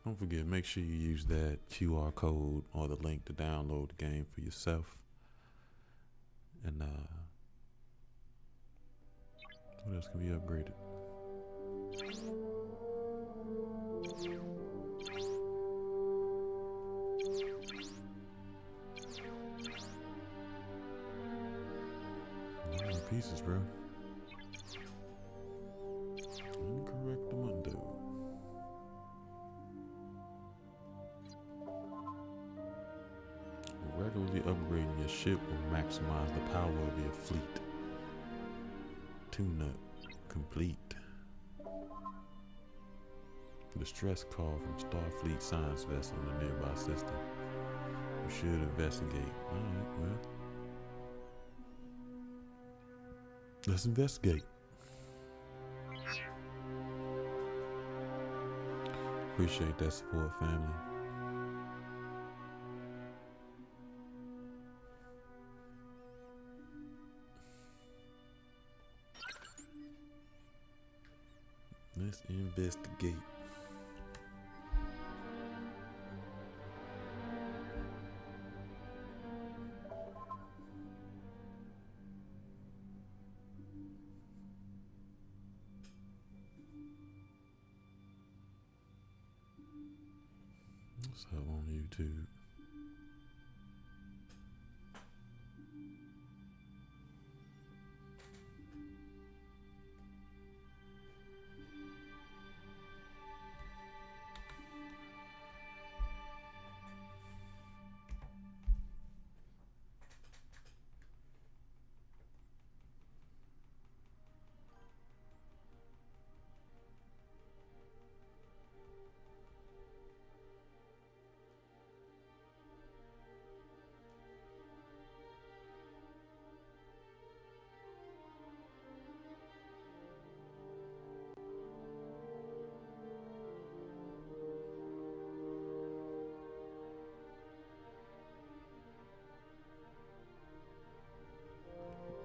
Don't forget, make sure you use that QR code or the link to download the game for yourself. And what else can be upgraded? Pieces, bro. Incorrect mundo. Regularly upgrading your ship will maximize the power of your fleet. Tune-up complete. Distress call from Starfleet science vessel in the nearby system. You should investigate. Alright, well. Let's investigate. Appreciate that support, family. Let's investigate. What's up on YouTube?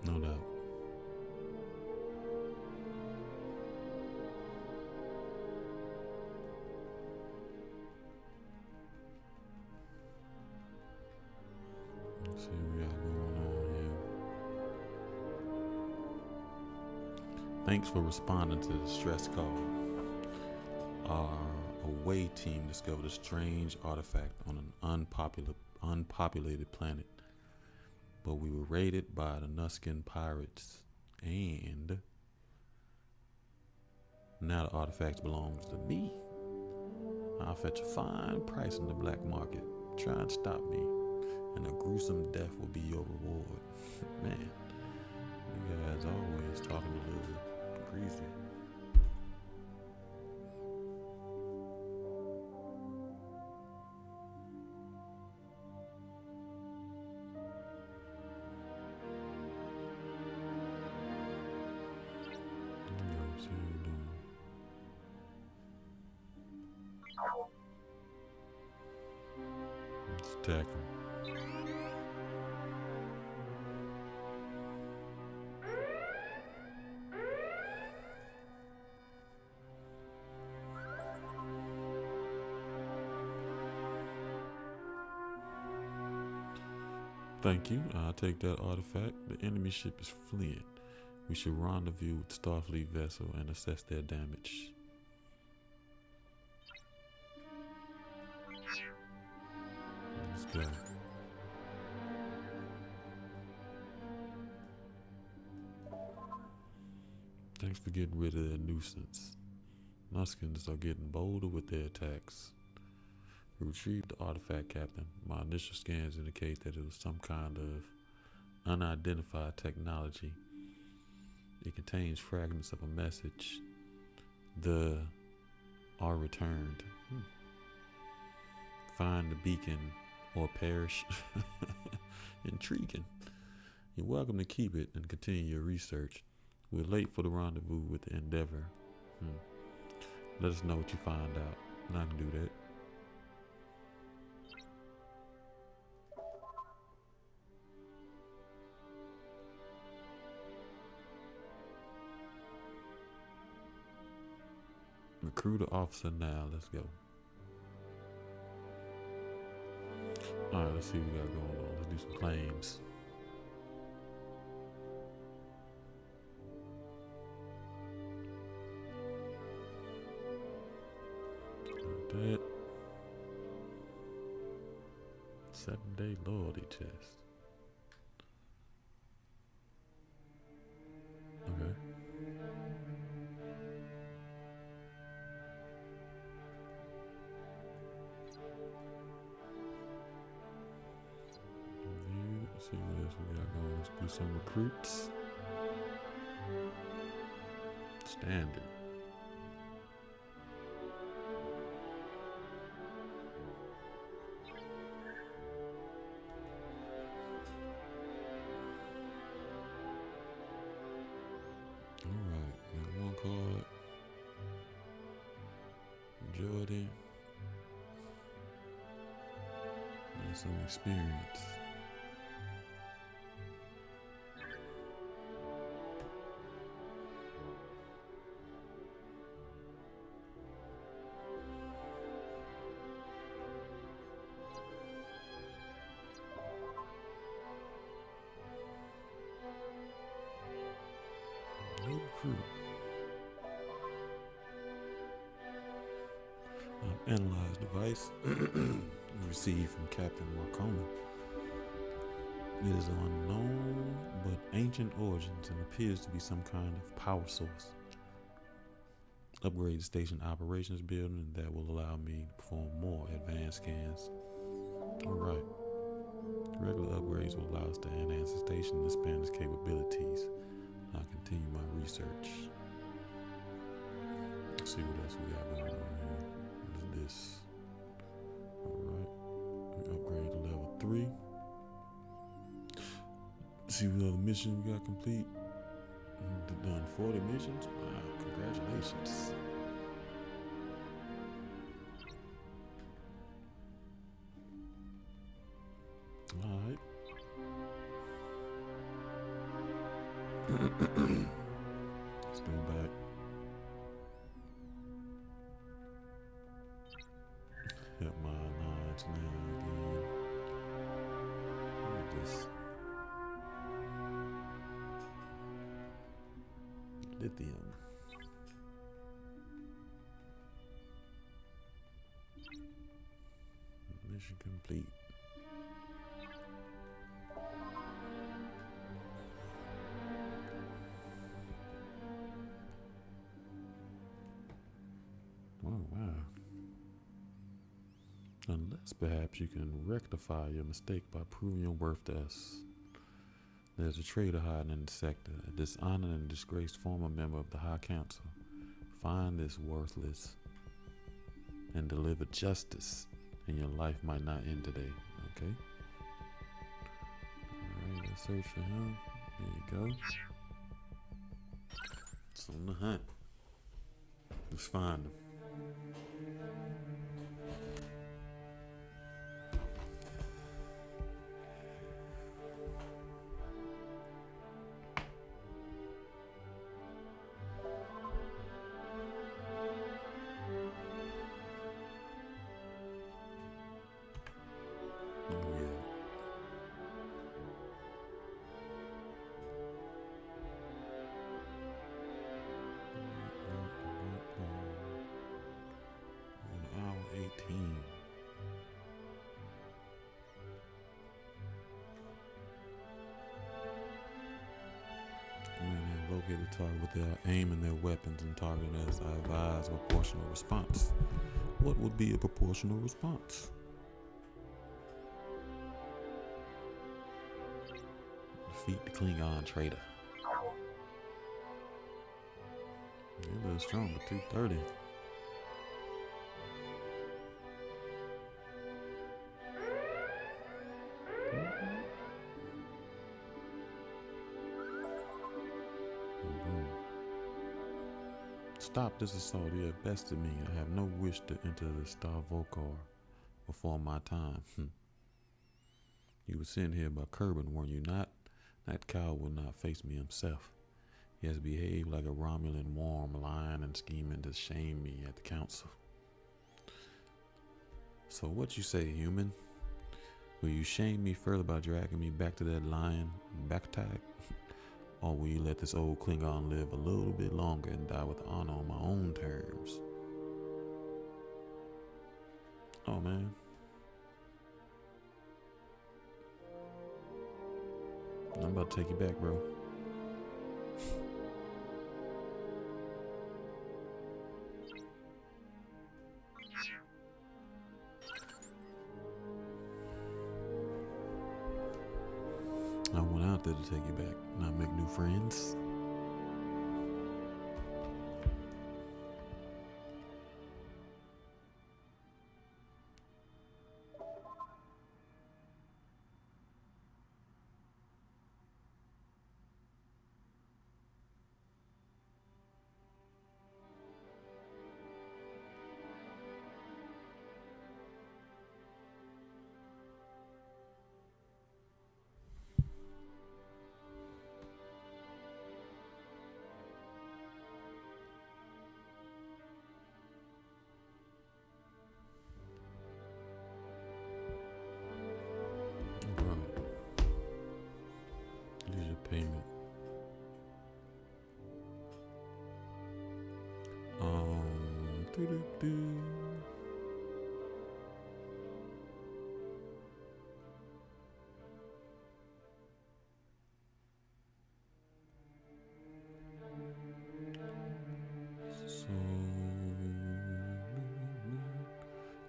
No doubt. Let's see what we got going on here. Thanks for responding to the stress call. Our away team discovered a strange artifact on an unpopulated planet. But we were raided by the Nuskin pirates, and now the artifact belongs to me. I'll fetch a fine price in the black market. Try and stop me, and a gruesome death will be your reward. Man, you guys always talking a little crazy. attack him. Thank you. I'll take that artifact. The enemy ship is fleeing. We should rendezvous with the Starfleet vessel and assess their damage. Let's go. Thanks for getting rid of their nuisance. Nuskins are getting bolder with their attacks. We retrieved the artifact, Captain. My initial scans indicate that it was some kind of unidentified technology. It contains fragments of a message. The are returned. Find the beacon or perish. Intriguing. You're welcome to keep it and continue your research. We're late for the rendezvous with the Endeavor. Let us know what you find out, and I can do that. Recruit an officer now. Let's go. Alright, let's see what we got going on. Let's do some claims. Like that. 7-day loyalty test. Okay. Let's see what else we got going. Let's do some recruits. Standard. Alright, got one card. Jordan. And some experience. Recruit. Analyze device received from Captain Marcona. It is of unknown but ancient origins and appears to be some kind of power source. Upgrade the station operations building that will allow me to perform more advanced scans. Alright. Regular upgrades will allow us to enhance the station and expand its capabilities. I'll continue my research. Let's see what else we got going on here. What is this? Alright. We upgrade to level 3. See what other mission we got complete. We've done 40 missions. Wow, congratulations. Alright. Let's go back. Help my alliance now again. Look at this. Lithium. Mission complete. Oh, wow. Unless perhaps you can rectify your mistake by proving your worth to us. There's a traitor hiding in the sector, a dishonored and disgraced former member of the High Council. Find this worthless and deliver justice, and your life might not end today, okay? Alright, let's search for him. There you go. It's on the hunt. Let's find him. locate a target without aiming their weapons and targeting us. I advise a proportional response. What would be a proportional response? Defeat the Klingon traitor. You're a little strong, but 230. Stop this assault. You have bested me. I have no wish to enter the Star Vokar before my time. You were sent here by Kerbin, weren't you not? That coward will not face me himself. He has behaved like a Romulan worm, lying and scheming to shame me at the council. So what you say, human? Will you shame me further by dragging me back to that lion back tag? Or will you let this old Klingon live a little bit longer and die with honor on my own terms? Oh, man. I'm about to take you back, bro. I went out there to take you back, not make new friends. Payment. Doo-doo-doo. So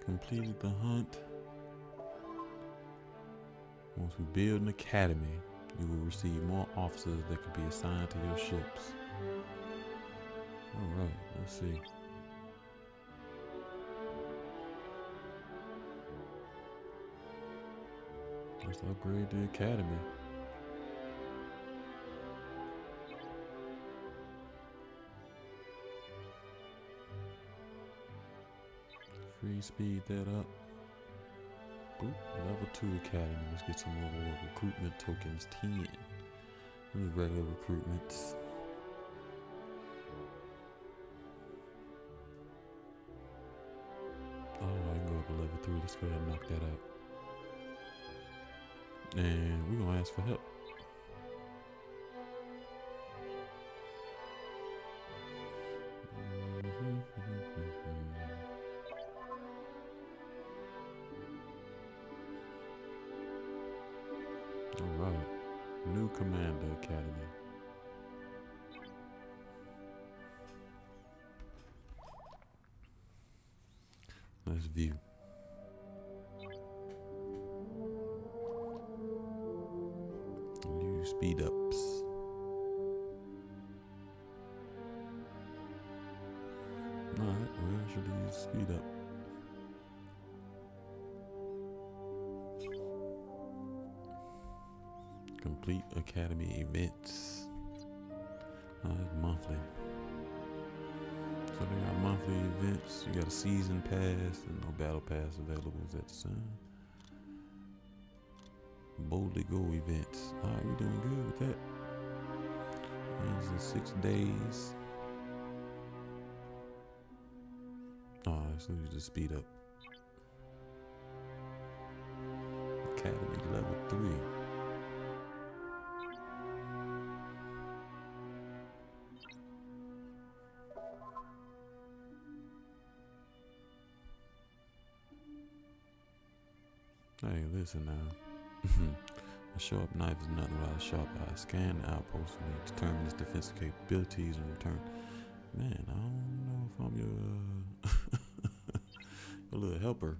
completed the hunt. Once we build an academy, you will receive more officers that can be assigned to your ships. Alright, let's see. Let's upgrade the academy. Free speed that up. Boop, level 2 academy. Let's get some more recruitment tokens. 10. These regular recruitments. Oh, I can go up to level 3. Let's go ahead and knock that out. And we're gonna ask for help. Alright, new Commander Academy. Let's view. New speed ups. Alright, where should these speed up? Complete Academy events. It's monthly. So they got monthly events. You got a season pass and no battle pass available at the time. Boldly Go events. Alright, we doing good with that. Ends in 6 days. Alright, so you just speed up. Academy level 3. Hey, listen now. A sharp knife is nothing without a sharp eye. Scan the outpost for me. Determine its defensive capabilities and return. Man, I don't know if I'm your, your little helper.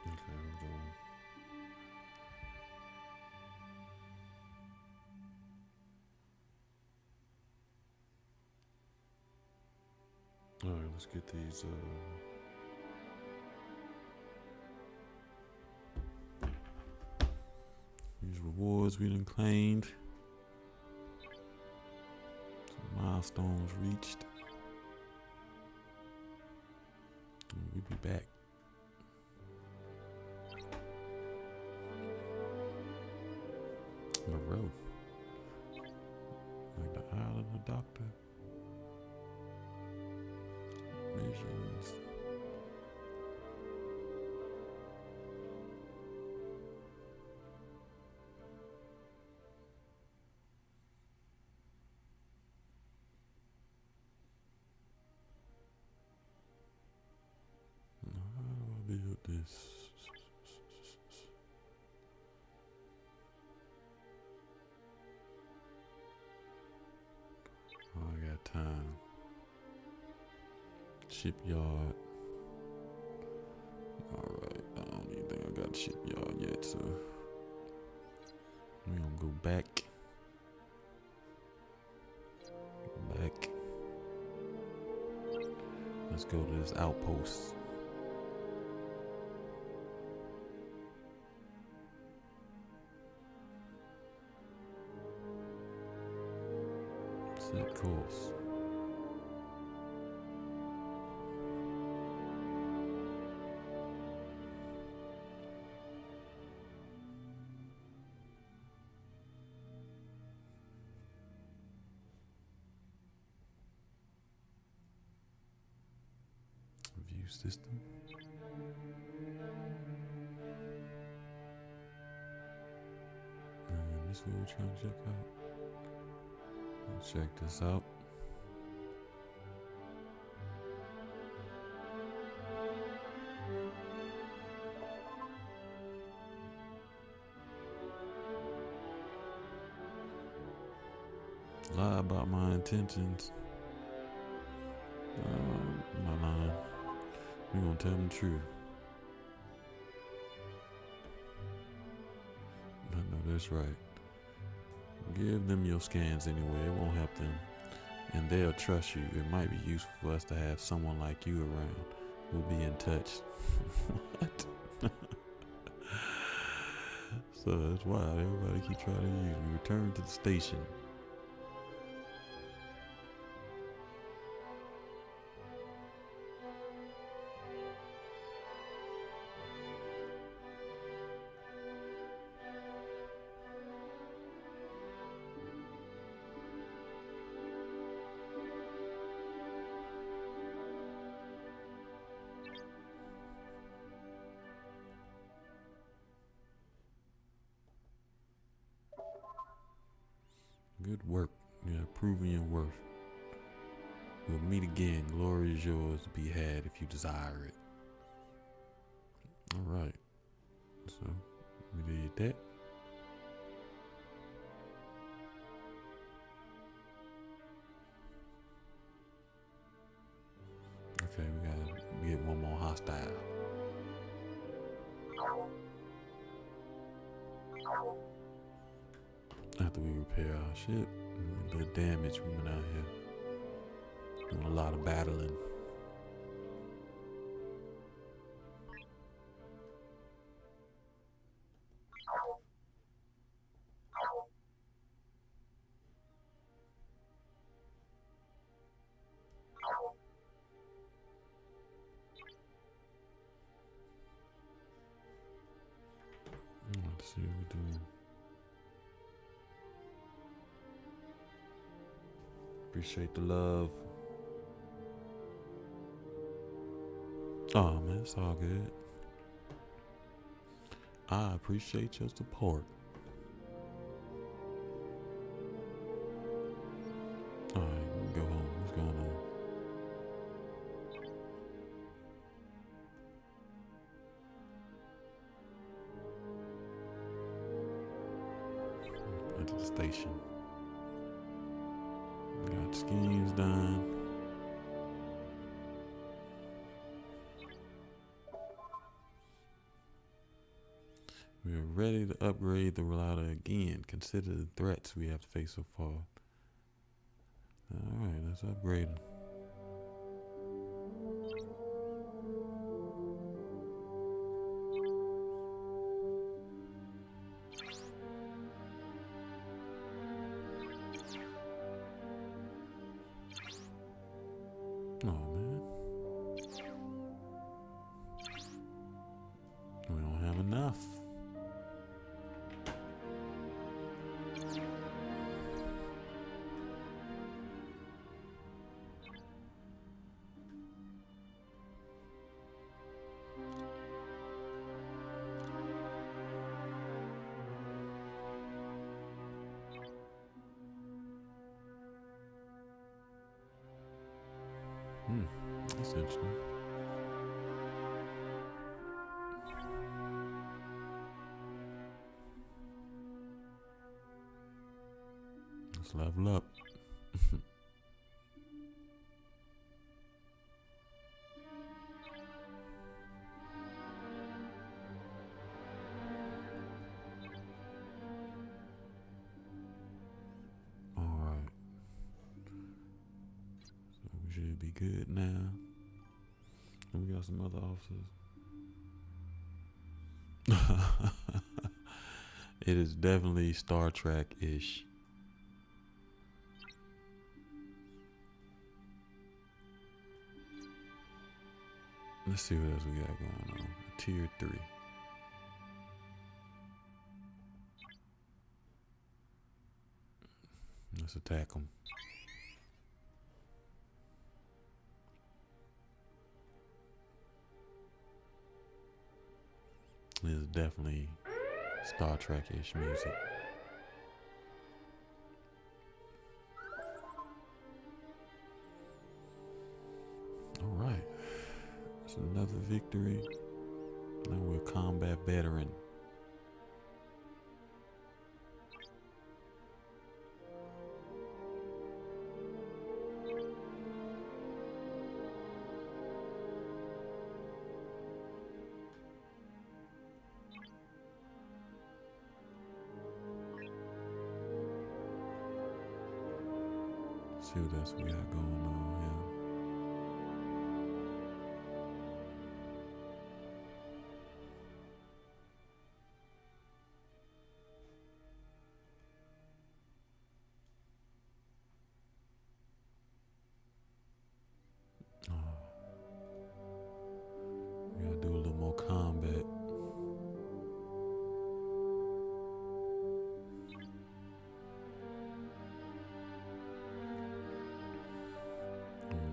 Okay, I'm going. All right, let's get these. These rewards we done claimed. Some milestones reached. And we'll be back. Moreau. Like the Isle of the Doctor. Missions. Now, how do I build this? Oh, I got time. Shipyard. Alright, I don't even think I got a shipyard yet, so we're gonna go back. Back. Let's go to this outpost. Set course. View system. And this is what we're trying to check out. Let's check this out. Lie about my intentions. I'm not lying. We're gonna tell them the truth. I know that's right. Give them your scans anyway. It won't help them. And they'll trust you. It might be useful for us to have someone like you around. We'll be in touch. What? So that's why everybody keep trying to use me. Return to the station. Good work. You have proven your worth. We'll meet again. Glory is yours to be had if you desire it. All right. So we did that. Okay, we gotta get one more hostile. After we repair our ship, the damage we went out here doing a lot of battling. Let's see what we're doing. Appreciate the love. Oh man, it's all good. I appreciate your support. Alright, we can go home. What's going on? At the station. Got schemes done. We are ready to upgrade the router again. Consider the threats we have to face so far. Alright, let's upgrade them. Oh man. We don't have enough. That's interesting. Let's level up. Alright. So we should be good now. And we got some other officers. It is definitely Star Trek-ish. Let's see what else we got going on. Tier 3. Let's attack them. This is definitely Star Trek-ish music. Alright. It's another victory. Now we're a combat veteran. See what else we got going on here. We gotta do a little more combat.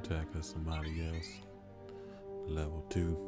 Attack us somebody else. Level 2.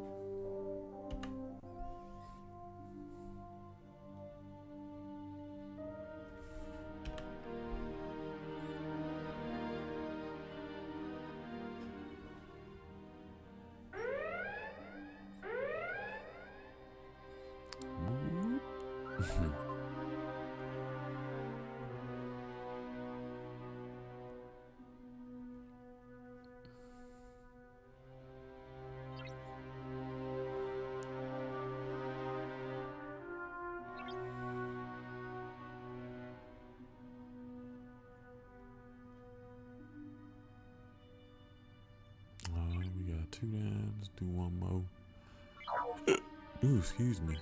Alright, we got 2 down. Let's do one more. Ooh, excuse me.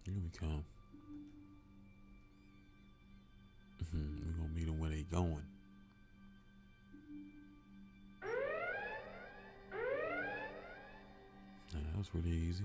Here we come. We're gonna meet them where they going. That was really easy.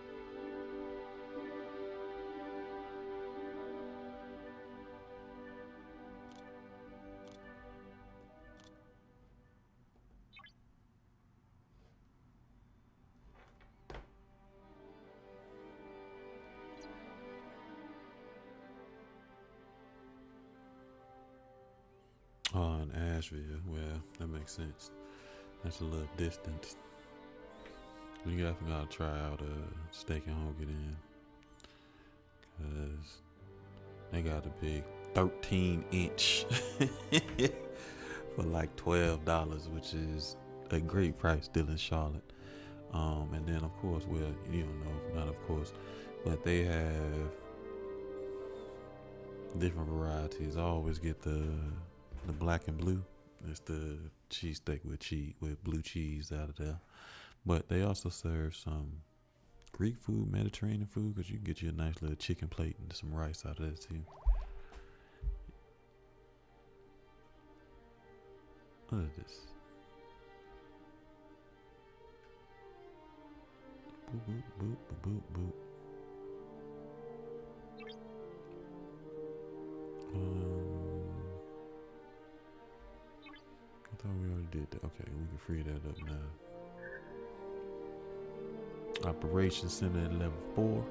in Asheville. Well, that makes sense. That's a little distance. You definitely gotta try out Steak and Hoagie then, cause they got a big 13-inch for like $12, which is a great price still in Charlotte. And then of course, well, you don't know, not of course, but they have different varieties. I always get the black and blue. It's the cheesesteak with blue cheese out of there. But they also serve some Greek food, Mediterranean food, because you can get you a nice little chicken plate and some rice out of that too. What is this? Boop, boop, boop, boop, boop. I thought we already did that. Okay, we can free that up now. Operations Center at level 4.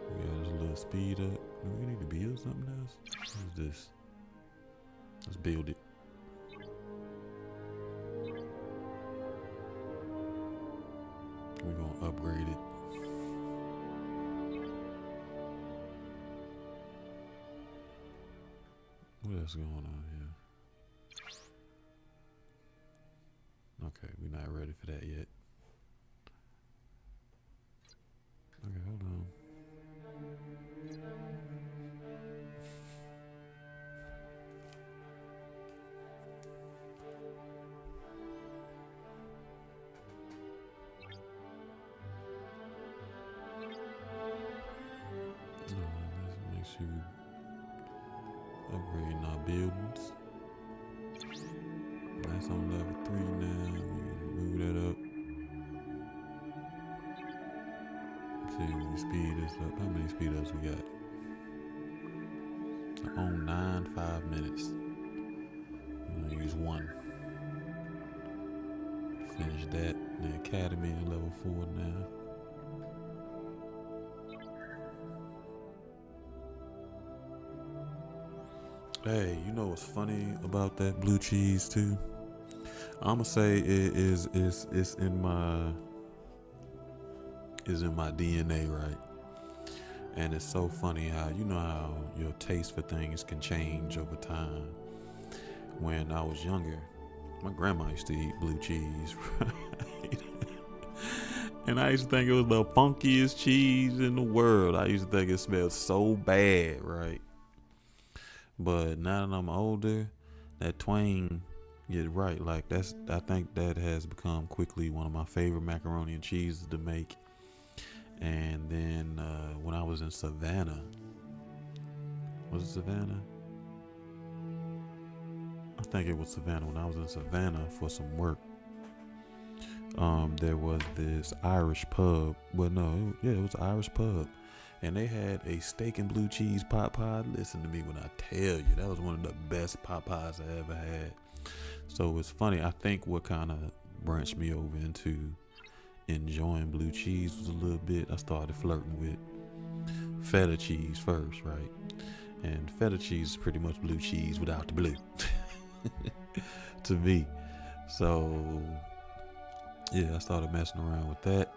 We got a little speed up. Do we need to build something else? What is this? Let's build it. We're gonna upgrade it. What else going on here? Okay, we're not ready for that yet. Okay, hold on. Let's make sure we upgrade our buildings. That's on level 3 now. We move that up. Let's see if we can speed this up. How many speed ups we got? On 5 minutes. I'm gonna use 1. Finish that. The academy is level 4 now. Hey, you know what's funny about that blue cheese too? I'ma say it is in my DNA, right? And it's so funny how how your taste for things can change over time. When I was younger, my grandma used to eat blue cheese, right? And I used to think it was the funkiest cheese in the world. I used to think it smelled so bad, right? But now that I'm older, that twang get right. Like I think that has become quickly one of my favorite macaroni and cheeses to make. And then when I was in Savannah, was it Savannah? I think it was Savannah. When I was in Savannah for some work, there was this Irish pub. Well, no, it was an Irish pub. And they had a steak and blue cheese pot pie. Listen to me when I tell you, that was one of the best pot pies I ever had. So it's funny. I think what kind of branched me over into enjoying blue cheese was a little bit, I started flirting with feta cheese first, right? And feta cheese is pretty much blue cheese without the blue to me. So yeah, I started messing around with that,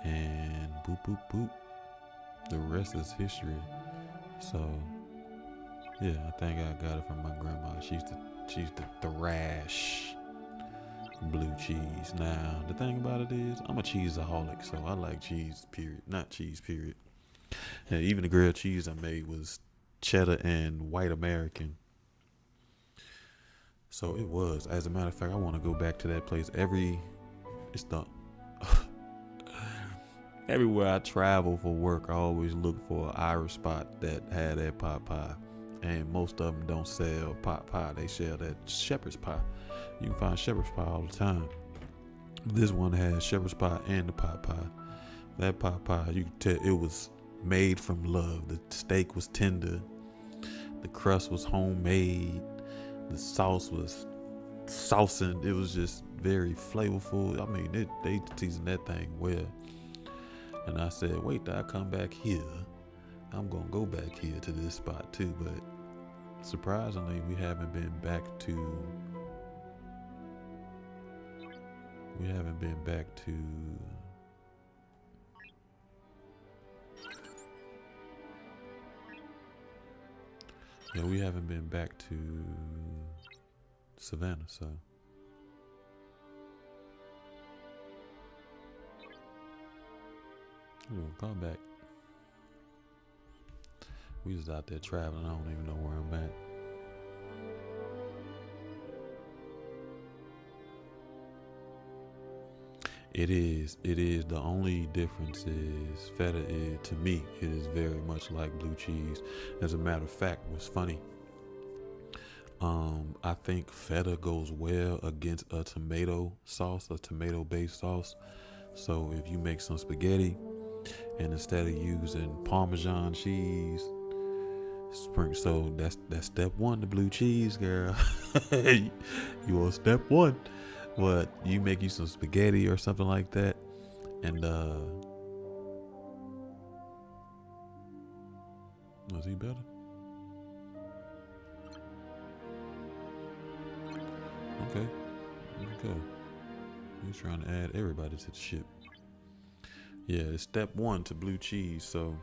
and boop boop boop, the rest is history. So yeah, I think I got it from my grandma. She used to thrash blue cheese. Now the thing about it is, I'm a cheeseaholic, so I like cheese, period, not cheese, period. And even the grilled cheese I made was cheddar and white American. So it was. As a matter of fact, I want to go back to that place everywhere I travel for work. I always look for an Irish spot that had that pot pie. And most of them don't sell pot pie. They sell that shepherd's pie. You can find shepherd's pie all the time. This one has shepherd's pie and the pot pie. That pot pie, you can tell it was made from love. The steak was tender. The crust was homemade. The sauce was saucing. It was just very flavorful. I mean, they seasoned that thing well. And I said, wait till I come back here. I'm going to go back here to this spot too. But surprisingly, we haven't been back to. We haven't been back to. Yeah, we haven't been back to Savannah, so. Ooh, come back. We just out there traveling. I don't even know where I'm at. It is. The only difference is feta is, to me, it is very much like blue cheese. As a matter of fact, what's funny, I think feta goes well against a tomato sauce, a tomato-based sauce. So if you make some spaghetti and instead of using Parmesan cheese, so that's step one, the blue cheese, girl. You on step one. What, you make you some spaghetti or something like that, and was he better? Okay, there we go. He's trying to add everybody to the ship. Yeah, it's step one to blue cheese. So,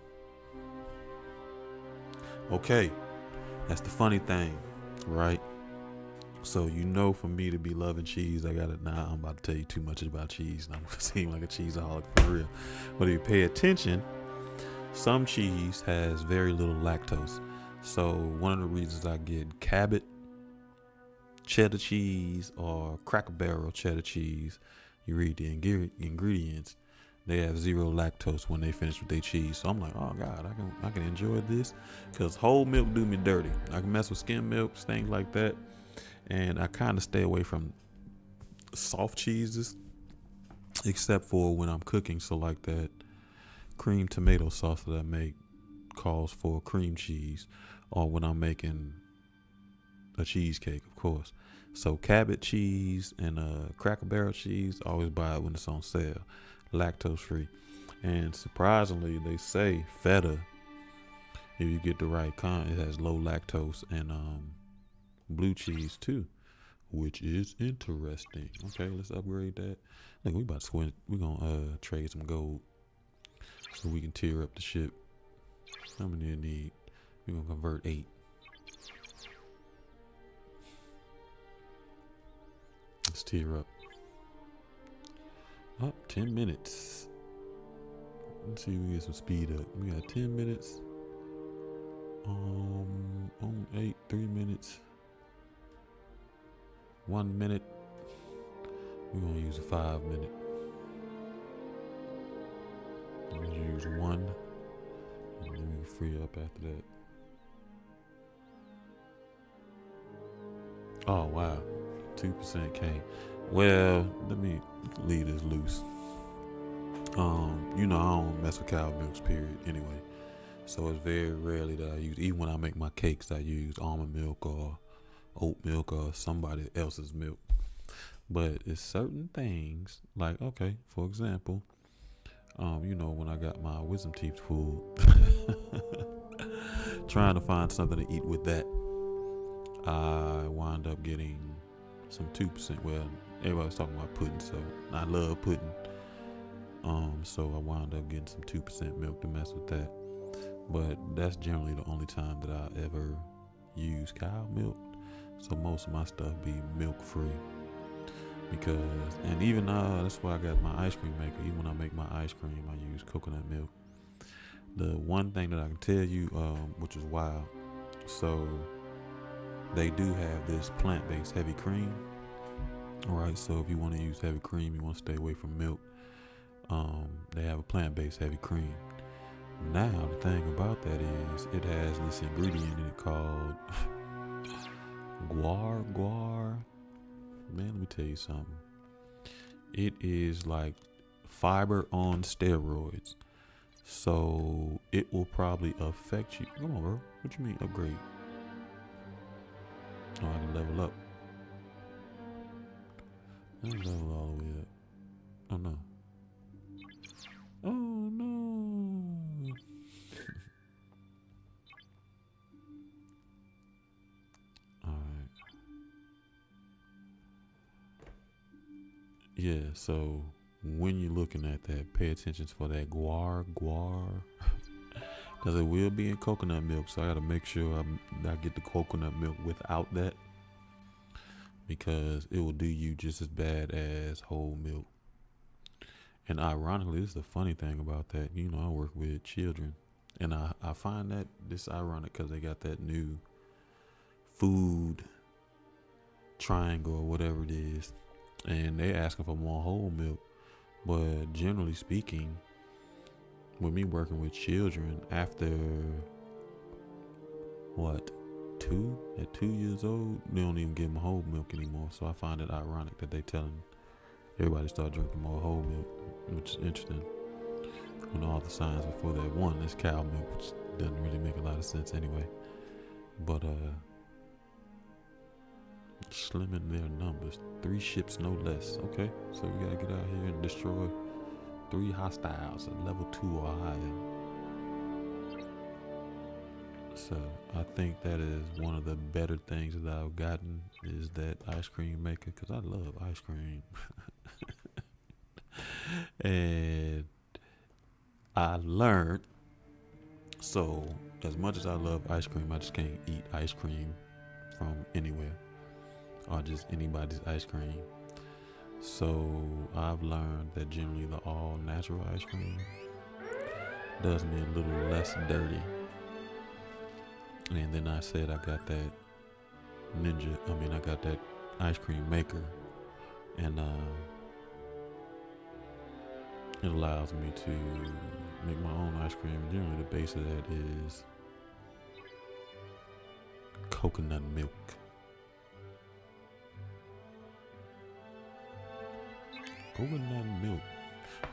okay, that's the funny thing, right? So for me to be loving cheese, I gotta. Nah, I'm about to tell you too much about cheese, and I'm gonna seem like a cheeseaholic for real. But if you pay attention, some cheese has very little lactose. So one of the reasons I get Cabot cheddar cheese or Cracker Barrel cheddar cheese, you read the ingredients, they have 0 lactose when they finish with their cheese. So I'm like, oh God, I can enjoy this, because whole milk do me dirty. I can mess with skim milks, things like that. And I kind of stay away from soft cheeses, except for when I'm cooking. So like that cream tomato sauce that I make calls for cream cheese, or when I'm making a cheesecake, of course. So Cabot cheese and Cracker Barrel cheese, always buy it when it's on sale, lactose free. And surprisingly, they say feta, if you get the right kind, it has low lactose, and blue cheese too, which is interesting. Okay, let's upgrade that. Look, we about to swing. We're gonna trade some gold so we can tear up the ship. How many do you need? We're gonna convert 8. Let's tear up. Up 10 minutes. Let's see if we get some speed up. We got 10 minutes. On 8, 3 minutes. 1 minute. We're gonna use a 5 minute. I'm gonna use 1, and then we free up after that. Oh wow, 2% came. Well, let me leave this loose. I don't mess with cow milks, period. Anyway, so it's very rarely that I use. Even when I make my cakes, I use almond milk or oat milk or somebody else's milk. But it's certain things, like, okay, for example, when I got my wisdom teeth pulled, trying to find something to eat with that, I wound up getting some 2%. Well, everybody's talking about pudding, so I love pudding. So I wound up getting some 2% milk to mess with that. But that's generally the only time that I ever use cow milk. So most of my stuff be milk free. And even that's why I got my ice cream maker. Even when I make my ice cream, I use coconut milk. The one thing that I can tell you, which is wild, so they do have this plant-based heavy cream. All right, so if you want to use heavy cream, you want to stay away from milk. They have a plant-based heavy cream. Now the thing about that is it has this ingredient in it called guar. Man, let me tell you something. It is like fiber on steroids. So it will probably affect you. Come on, bro. What you mean upgrade? Oh, I can level up. I can level all the way up. Oh no. Oh no. Yeah, so when you're looking at that, pay attention for that guar, because it will be in coconut milk. So I gotta make sure I get the coconut milk without that, because it will do you just as bad as whole milk. And ironically, this is the funny thing about that. You know, I work with children, and I find that this ironic because they got that new food triangle or whatever it is, and they asking for more whole milk. But generally speaking, with me working with children, after what, at 2 years old, they don't even give them whole milk anymore. So I find it ironic that they telling everybody start drinking more whole milk, which is interesting. When all the signs before that, one is cow milk, which doesn't really make a lot of sense anyway. But slimming their numbers, 3 ships no less. Okay, so we gotta get out here and destroy 3 hostiles at level 2 or higher. So I think that is one of the better things that I've gotten, is that ice cream maker, because I love ice cream. And I learned, so as much as I love ice cream, I just can't eat ice cream from anywhere or just anybody's ice cream. So I've learned that generally the all natural ice cream does me a little less dirty. And then I said I got that I got that ice cream maker, and it allows me to make my own ice cream. Generally the base of that is coconut milk. Coconut milk.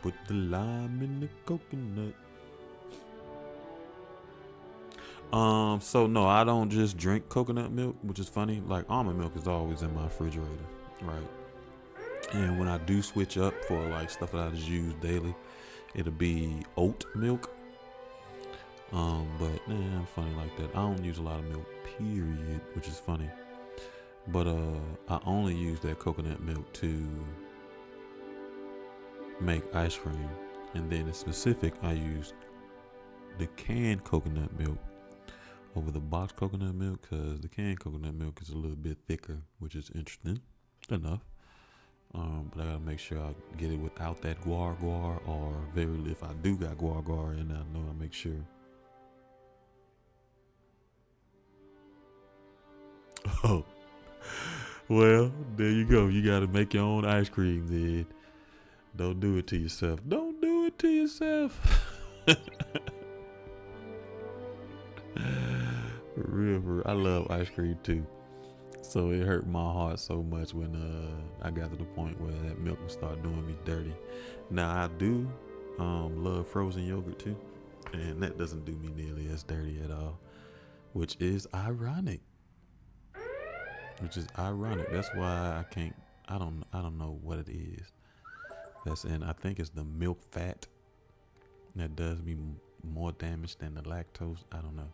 Put the lime in the coconut. So no, I don't just drink coconut milk, which is funny. Like, almond milk is always in my refrigerator, right? And when I do switch up for like stuff that I just use daily, it'll be oat milk. But I'm funny like that. I don't use a lot of milk, period, which is funny. But I only use that coconut milk to make ice cream, and then in specific, I use the canned coconut milk over the boxed coconut milk, because the canned coconut milk is a little bit thicker, which is interesting enough. But I gotta make sure I get it without that guar, or if I do got guar, and I know I make sure. Oh, well, there you go. You gotta make your own ice cream, then. Don't do it to yourself. Don't do it to yourself. For real. I love ice cream too. So it hurt my heart so much when I got to the point where that milk would start doing me dirty. Now I do love frozen yogurt too, and that doesn't do me nearly as dirty at all, which is ironic. That's why I don't know what it is. I think it's the milk fat that does me more damage than the lactose. I don't know.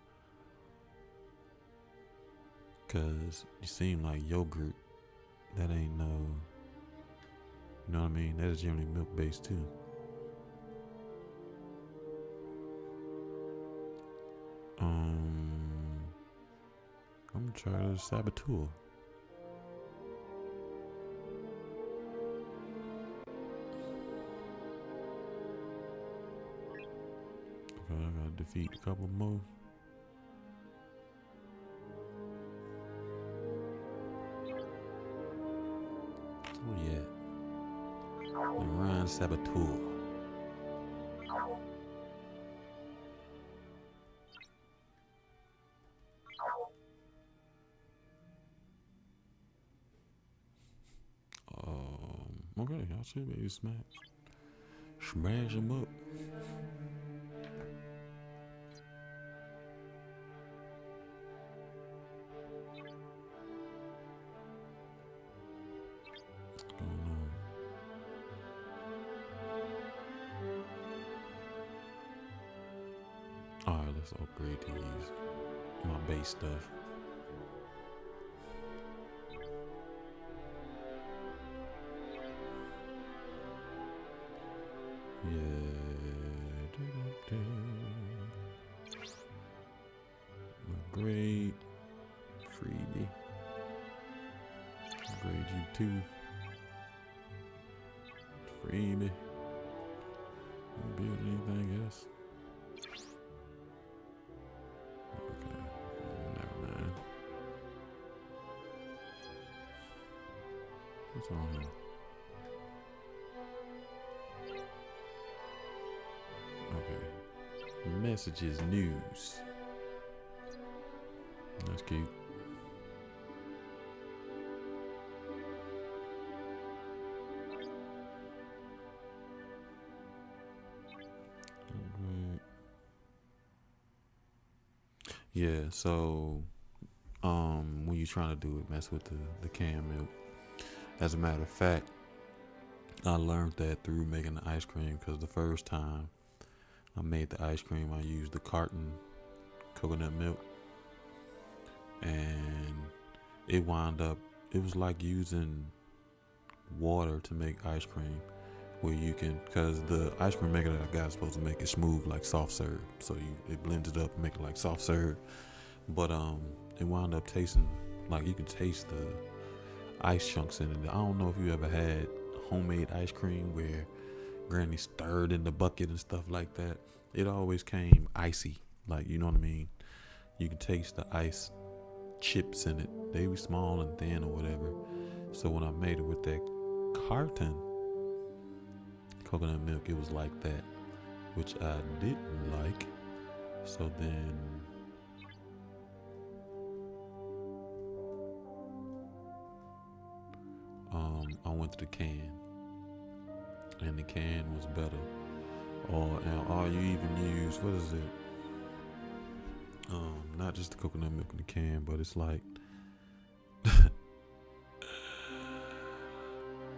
Cause you seem like yogurt, that ain't no, you know what I mean? That is generally milk based too. I'm gonna try the Saboteur. Okay, I gotta defeat a couple more. Oh yeah. Ryan Saboteur. Okay, I should maybe smash him up. Alright, let's upgrade these. My base stuff. Yeah. Grade. Freebie. Grade you too. Freebie. You build anything else? Okay. Never mind. What's on here? Okay. Messages, news. That's cute. Okay. Yeah, so when you're trying to do it, mess with the canned milk. As a matter of fact, I learned that through making the ice cream, because the first time I made the ice cream, I used the carton coconut milk, and it was like using water to make ice cream, where you can, because the ice cream maker that I got is supposed to make it smooth like soft serve, so it blends it up and make it like soft serve, but it wound up tasting like you can taste the ice chunks in it. I don't know if you ever had homemade ice cream where Granny stirred in the bucket and stuff like that. It always came icy, like, you know what I mean? You can taste the ice chips in it. They were small and thin or whatever. So when I made it with that carton coconut milk, it was like that, which I didn't like. So then I went to the can, and the can was better. Or you even use, what is it? Not just the coconut milk in the can, but it's like I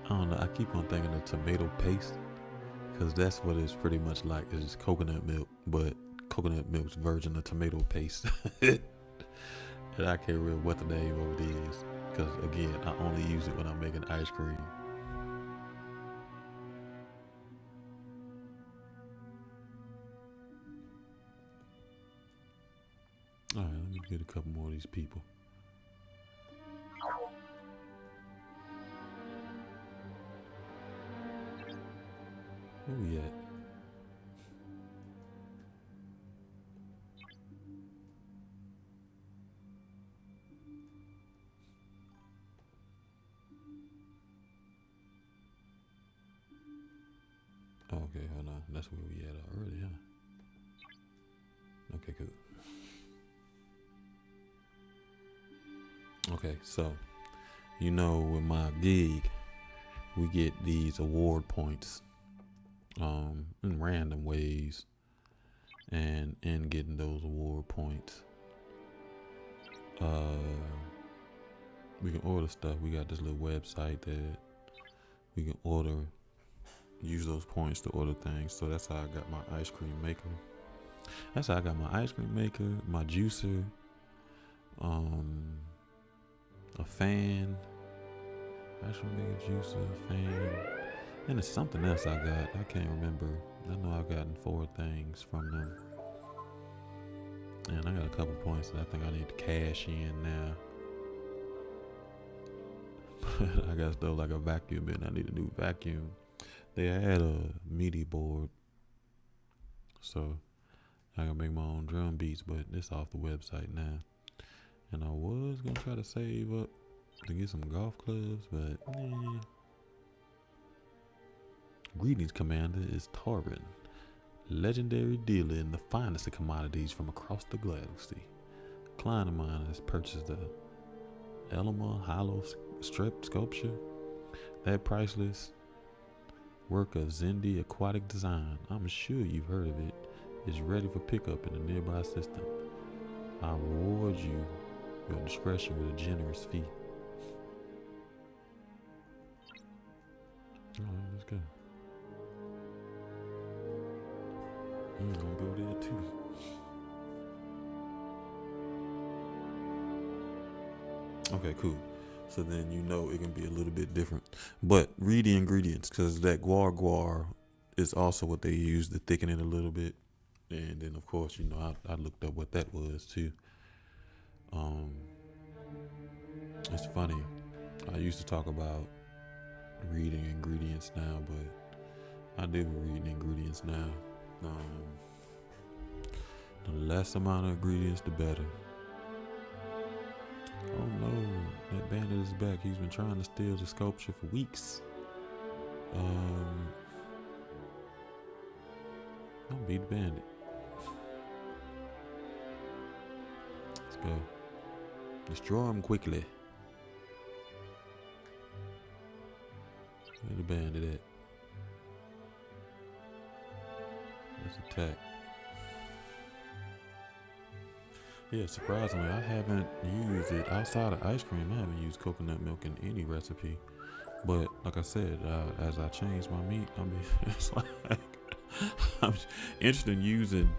don't know. I keep on thinking of tomato paste, because that's what it's pretty much like. It's just coconut milk, but coconut milk's version of tomato paste. And I can't remember what the name of it is, because again, I only use it when I'm making ice cream. All right, let me get a couple more of these people. Where we at? Oh, okay, hold on. That's where we at already, huh? Okay, good. Okay, so with my gig, we get these award points in random ways, and in getting those award points, we can order stuff. We got this little website that we can use those points to order things. So that's how I got my ice cream maker. That's how I got my ice cream maker, my juicer, a fan, ice cream maker, juicer, fan, and it's something else I got. I can't remember. I know I've gotten 4 things from them, and I got a couple points that I think I need to cash in now. I got stuff like a vacuum, and I need a new vacuum. They had a MIDI board, so I can make my own drum beats, but it's off the website now. And I was gonna try to save up to get some golf clubs, but Greetings, Commander, is Torben, legendary dealer in the finest of commodities from across the galaxy. A client of mine has purchased the Elma Hollow Strip sculpture. That priceless work of Zindi Aquatic Design, I'm sure you've heard of it, is ready for pickup in the nearby system. I reward you your discretion with a generous fee. Alright, let's go. I'm gonna go there too. Okay, cool. So then it can be a little bit different. But read the ingredients, because that guar guar is also what they use to thicken it a little bit. And then, of course, I looked up what that was too. Um, it's funny. I used to talk about reading ingredients now, but I do reading ingredients now. The less amount of ingredients, the better. Oh no, that bandit is back. He's been trying to steal the sculpture for weeks. Don't be the bandit. Let's go. Destroy him quickly. Where the bandit at? Let's attack. Yeah, surprisingly, I haven't used it outside of ice cream. I haven't used coconut milk in any recipe. But like I said, as I change my meat, it's like I'm interested in using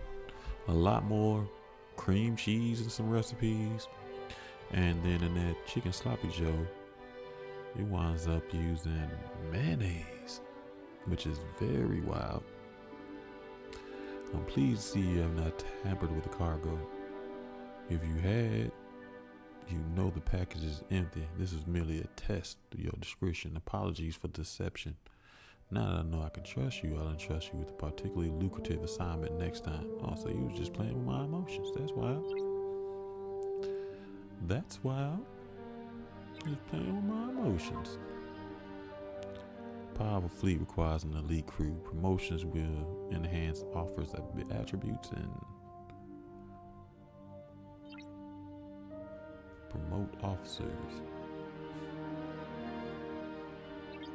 a lot more cream cheese in some recipes. And then in that chicken sloppy joe, it winds up using mayonnaise, which is very wild. I'm pleased to see you have not tampered with the cargo. If you had, you know the package is empty. This is merely a test to your discretion. Apologies for deception. Now that I know I can trust you, I'll entrust you with a particularly lucrative assignment next time. Also, you was just playing with my emotions. That's wild. That's wild. Just playing with my emotions. Powerful fleet requires an elite crew. Promotions will enhance offers attributes and promote officers.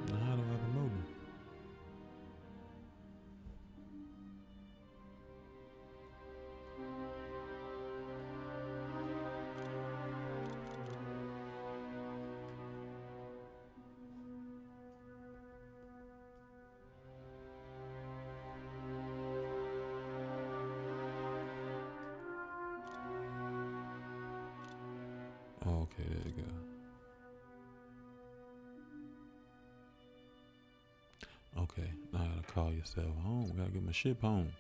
Now how do I promote them? Oh, okay, there you go. Okay, now I gotta call yourself home. Gotta get my ship home.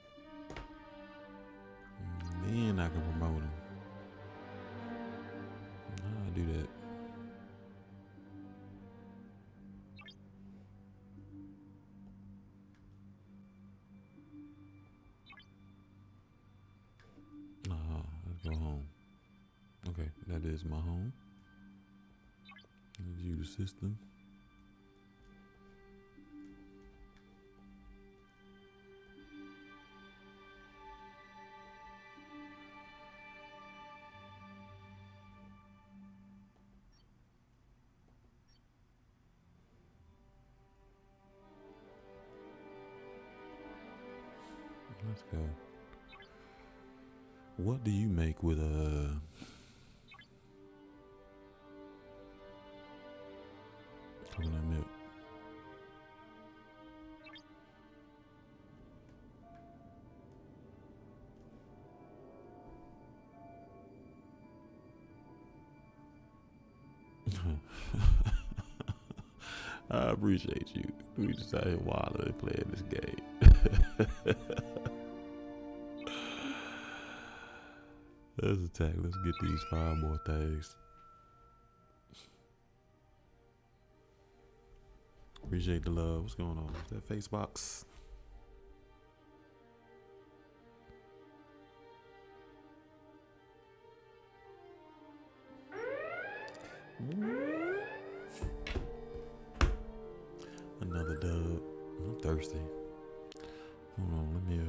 And then I can promote him. How I do that? Let's go home. Okay, that is my home. Let's view the system. Let's go. What do you make with coconut milk? I appreciate you. We just out here wilding and playing this game. Let's attack. Let's get these 5 more things. Appreciate the love. What's going on? Is that face box? Another dub. I'm thirsty. Hold on, let me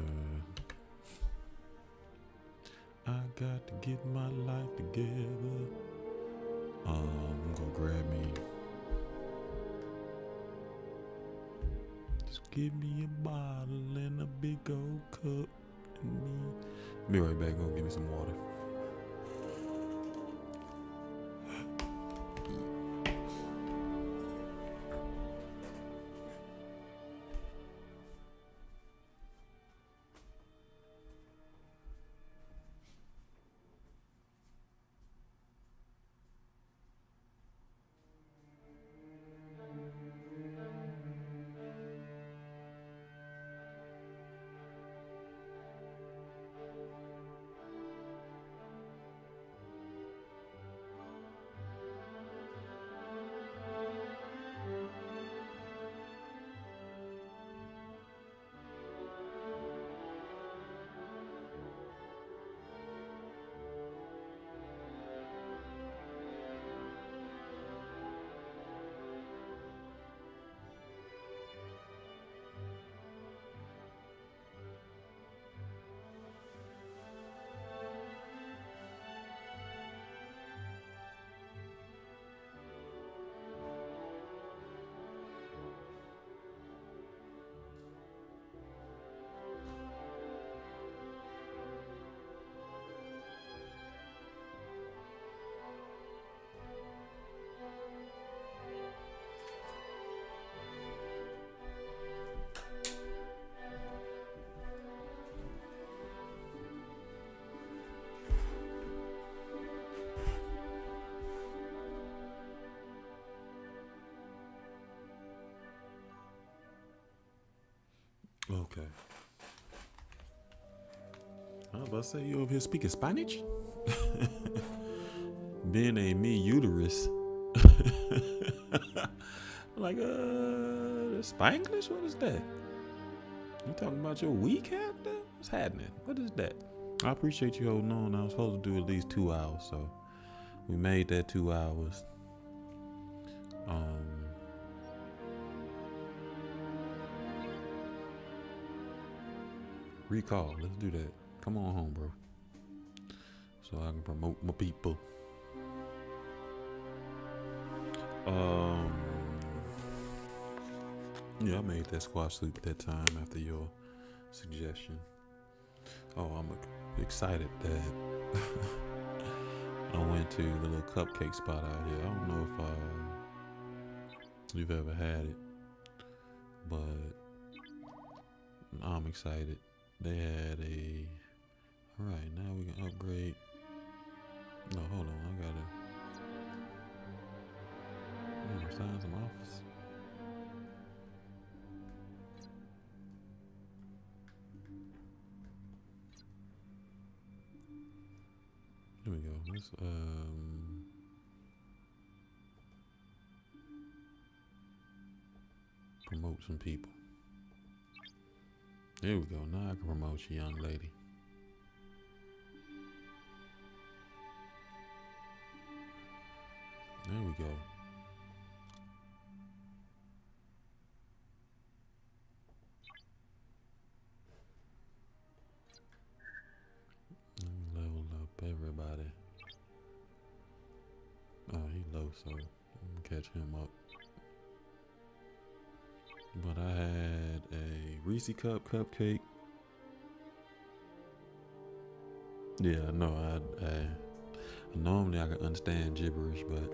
I got to get my life together. I'm gonna grab me. Just give me a bottle and a big old cup. Be right back. Go give me some water. I was about to say, you over here speaking Spanish? Being a me uterus. Like, Spanglish? What is that? You talking about your week character? What's happening? What is that? I appreciate you holding on. I was supposed to do at least 2 hours, so we made that 2 hours. Recall. Let's do that. Come on home, bro. So I can promote my people. Yeah, I made that squash soup at that time after your suggestion. Oh, I'm excited that I went to the little cupcake spot out here. I don't know if you've ever had it, but I'm excited. They had a... Alright, now we can upgrade. No, hold on, I gotta sign some office. Here we go. Let's promote some people. There we go. Now I can promote you, young lady. There we go. Level up everybody. Oh, he low, so I'm gonna catch him up. But I had a Reese cup cupcake. Yeah, I know. I normally I can understand gibberish, but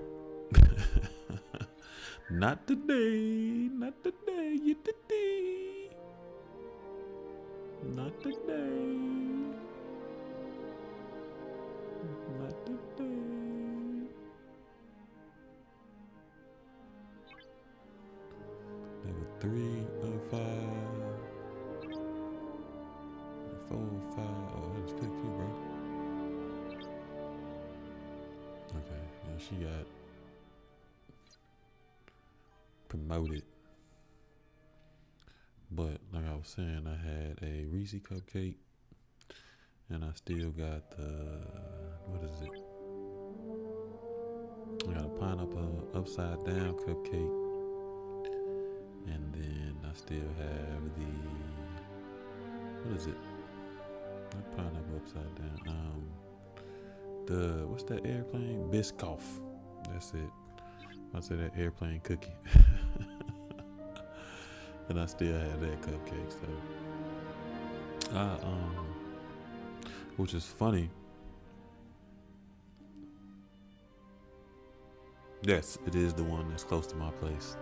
not today. Not today. You today. Not today. Not today. Level 3 of 5. 4 of 5. Oh, that's good too, bro. Okay, yeah, she got promoted. But like I was saying, I had a Reese cupcake, and I still got the, what is it? I got a pineapple upside down cupcake, and then I still have the, what is it? Not pineapple upside down. What's that airplane? Biscoff. That's it. I say that airplane cookie. And I still have that cupcake, so which is funny. Yes, it is the one that's close to my place.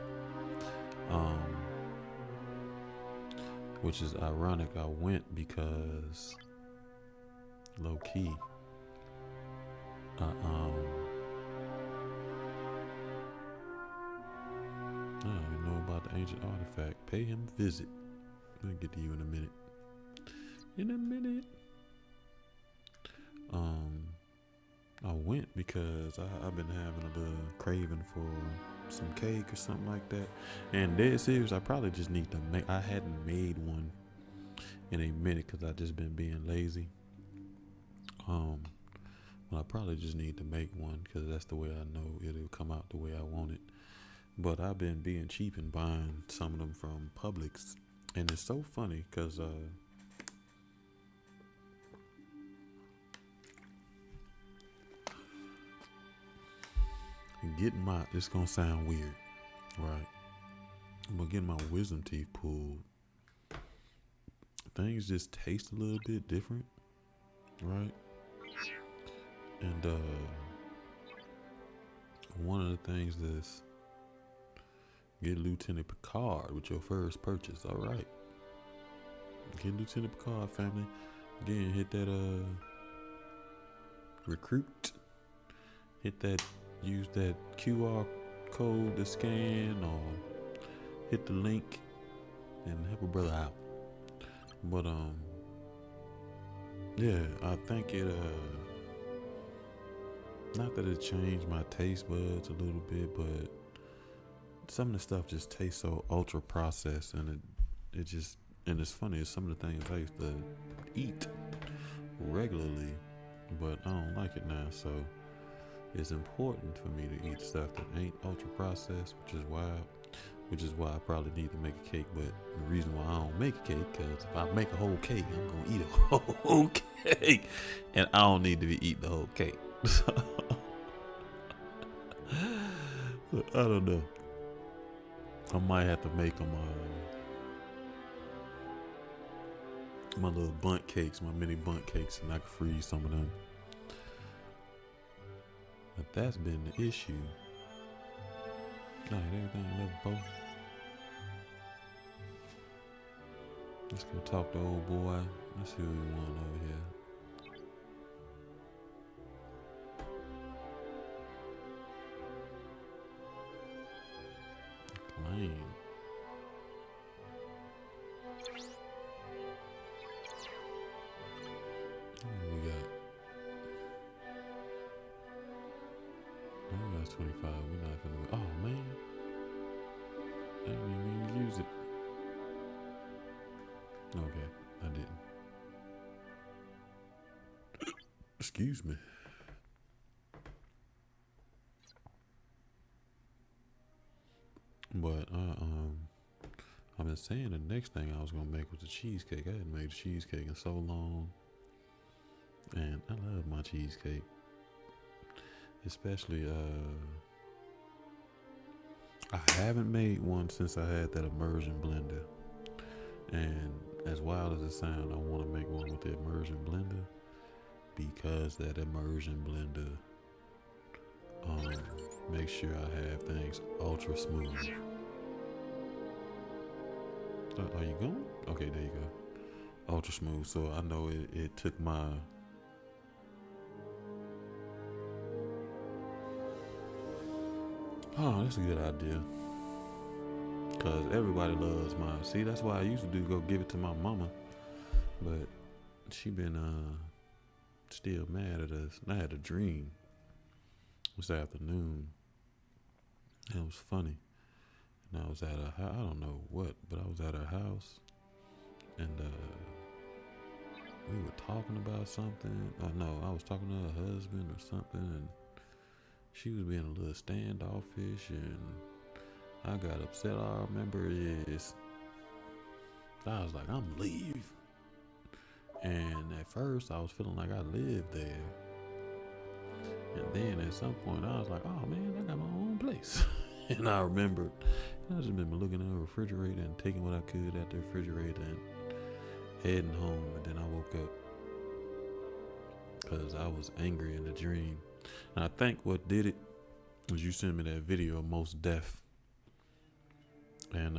Which is ironic. I went because low key. I don't even know about the ancient artifact. Pay him a visit. I'll get to you in a minute. I went because I've been having a little craving for some cake or something like that. And dead serious, I probably just need to make. I hadn't made one in a minute because I just been being lazy. Well, I probably just need to make one because that's the way I know it'll come out the way I want it. But I've been being cheap and buying some of them from Publix, and it's so funny because it's gonna sound weird, right? But getting my wisdom teeth pulled, things just taste a little bit different, right? And one of the things is get Lieutenant Picard with your first purchase. All right, get Lieutenant Picard, family. Again, hit that recruit. Hit that. Use that QR code to scan, or hit the link and help a brother out. But yeah, I think it not that it changed my taste buds a little bit, but some of the stuff just tastes so ultra processed, and it just, and it's funny. It's some of the things I used to eat regularly, but I don't like it now. So it's important for me to eat stuff that ain't ultra processed, which is why I probably need to make a cake. But the reason why I don't make a cake, because if I make a whole cake, I'm gonna eat a whole cake, and I don't need to be eating the whole cake. So, I don't know. I might have to make them my little bundt cakes, my mini bundt cakes, and I can freeze some of them. But that's been the issue. Alright, everything level 4. Let's go talk to old boy. Let's see what we want over here. Claim. What we got? Oh, we got 25. We're not gonna. Oh man, I didn't even mean to use it. Okay, I didn't. Excuse me. But I've been saying the next thing I was gonna make was a cheesecake. I hadn't made a cheesecake in so long, and I love my cheesecake. Especially I haven't made one since I had that immersion blender. And as wild as it sounds, I want to make one with the immersion blender because that immersion blender makes sure I have things ultra smooth. Are you going? Okay, there you go. Ultra smooth. So I know it took my that's a good idea. Cause everybody loves mine. See, that's why I used to go give it to my mama. But she been still mad at us. And I had a dream this afternoon. And it was funny. And I was at I don't know what, but I was at her house, and we were talking about something. No, I was talking to her husband or something, and she was being a little standoffish, and I got upset. All I remember is I was like, I'm leave. And at first I was feeling like I lived there. And then at some point I was like, oh man, I got my own place. And I remembered, I just remember looking in the refrigerator and taking what I could out the refrigerator and heading home. And then I woke up because I was angry in the dream. And I think what did it was you sent me that video of Mos Def. And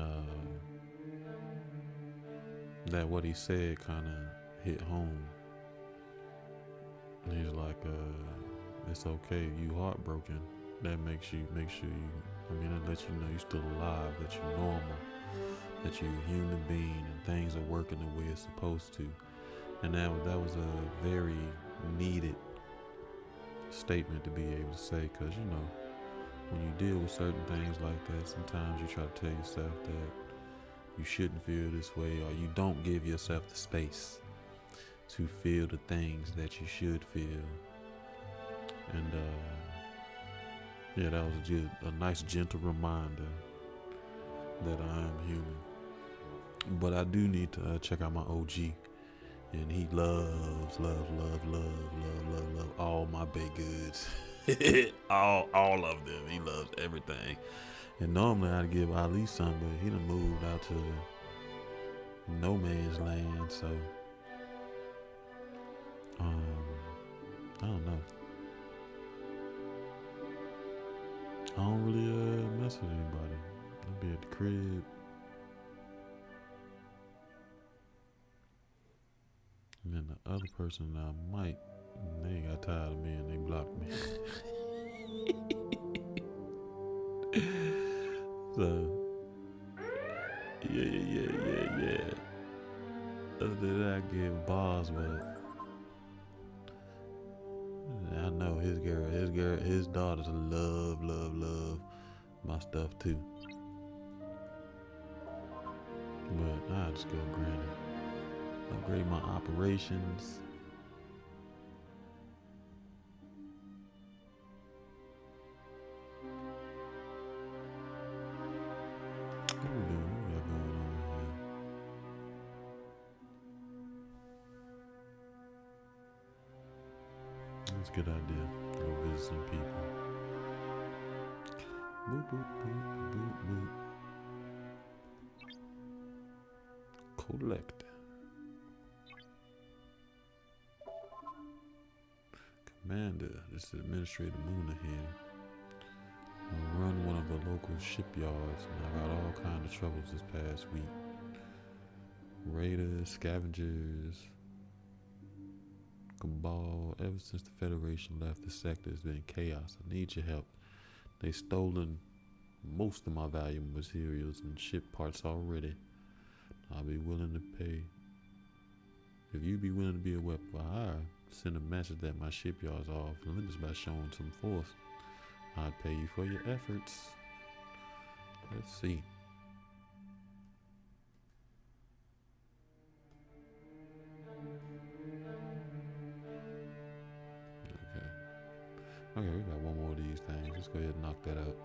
that what he said kind of hit home. And he's like, it's okay, you heartbroken. That makes sure you, it lets you know you're still alive, that you're normal, that you're a human being and things are working the way it's supposed to. And that was a very needed statement to be able to say, because when you deal with certain things like that, sometimes you try to tell yourself that you shouldn't feel this way, or you don't give yourself the space to feel the things that you should feel. And yeah, that was just a nice gentle reminder that I am human. But I do need to check out my OG, and he loves all my baked goods. all of them. He loves everything. And normally I'd give Ali some, but he done moved out to no man's land, so I don't know. I don't really mess with anybody. I'll be at the crib. And then the other person I might, they got tired of me and they blocked me. So, yeah. Other than that, I give bars, but I know his daughters love my stuff too. But I just go granted. Upgrade my operations. What we doing? What we got going on here? That's a good idea. Go visit some people. Boop, boop, boop, boop, boop. Collect. Commander, this is Administrator Muna here. I run one of the local shipyards and I got all kinds of troubles this past week. Raiders, scavengers, cabal. Ever since the Federation left the sector, it's been chaos. I need your help. They've stolen most of my valuable materials and ship parts already. I'll be willing to pay. If you be willing to be a weapon for hire, send a message that my shipyards are off limits by showing some force. I'd pay you for your efforts. Let's see. Okay, we got one more of these things. Let's go ahead and knock that out.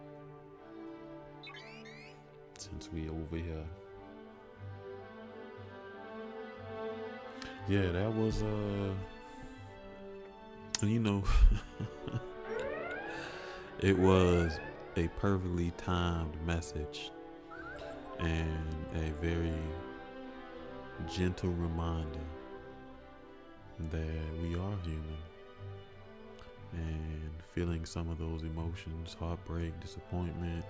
Since we over here. Yeah, that was you know, it was a perfectly timed message and a very gentle reminder that we are human and feeling some of those emotions, heartbreak, disappointment,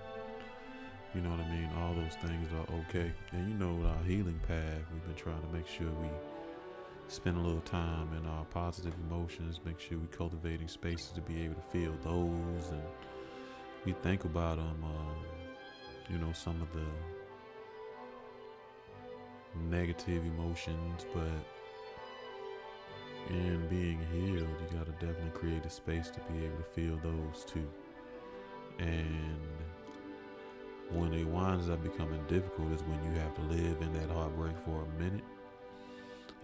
you know what I mean, all those things are okay. And you know, with our healing path, we've been trying to make sure we spend a little time in our positive emotions, make sure we cultivating spaces to be able to feel those, and we think about them, you know, some of the negative emotions, but in being healed, you got to definitely create a space to be able to feel those too. And when it winds up becoming difficult is when you have to live in that heartbreak for a minute.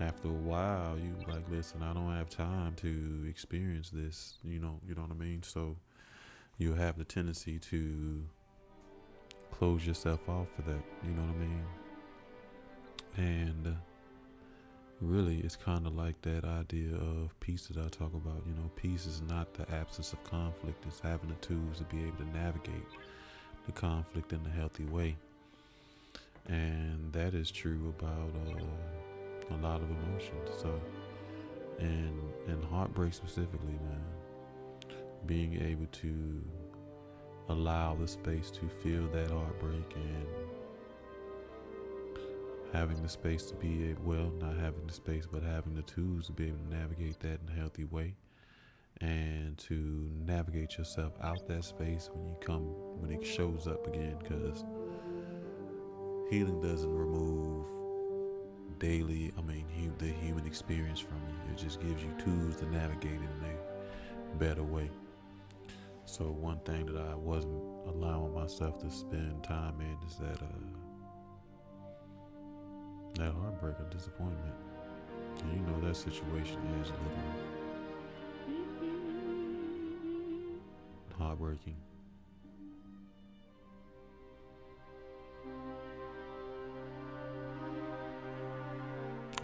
After a while, you like, listen, I don't have time to experience this, you know what I mean? So you have the tendency to close yourself off for that, you know what I mean? And really, it's kind of like that idea of peace that I talk about. You know, peace is not the absence of conflict, it's having the tools to be able to navigate the conflict in a healthy way. And that is true about a lot of emotions. So, and heartbreak specifically, man, being able to allow the space to feel that heartbreak and having the space to be able, well, not having the space, but having the tools to be able to navigate that in a healthy way, and to navigate yourself out that space when it shows up again, because healing doesn't remove the human experience from you. It just gives you tools to navigate it in a better way. So one thing that I wasn't allowing myself to spend time in is that heartbreak or disappointment. And you know that situation is literally heartbreaking.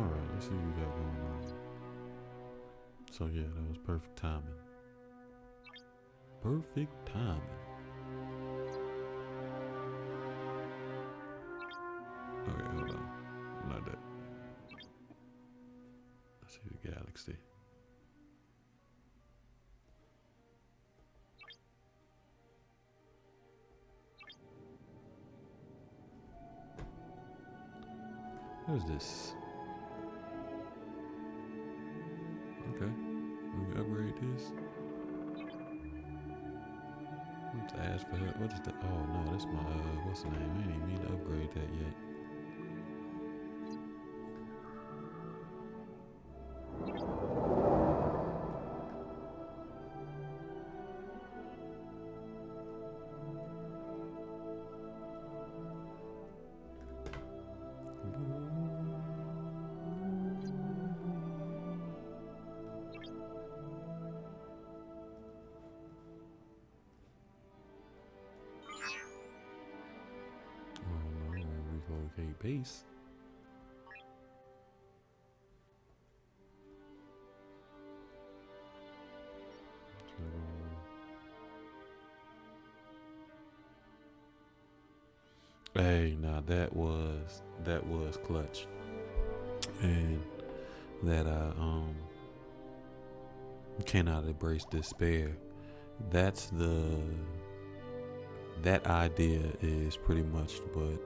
Alright, let's see what we got going on. So yeah, that was perfect timing. Perfect timing. Okay, hold on. Not that. Let's see the galaxy. What is this? Okay, we upgrade this. Let's ask for help. What is that? Oh no, that's my what's the name? I didn't even mean to upgrade that yet. base. Hey, now that was clutch, and that I cannot embrace despair. That's that idea is pretty much what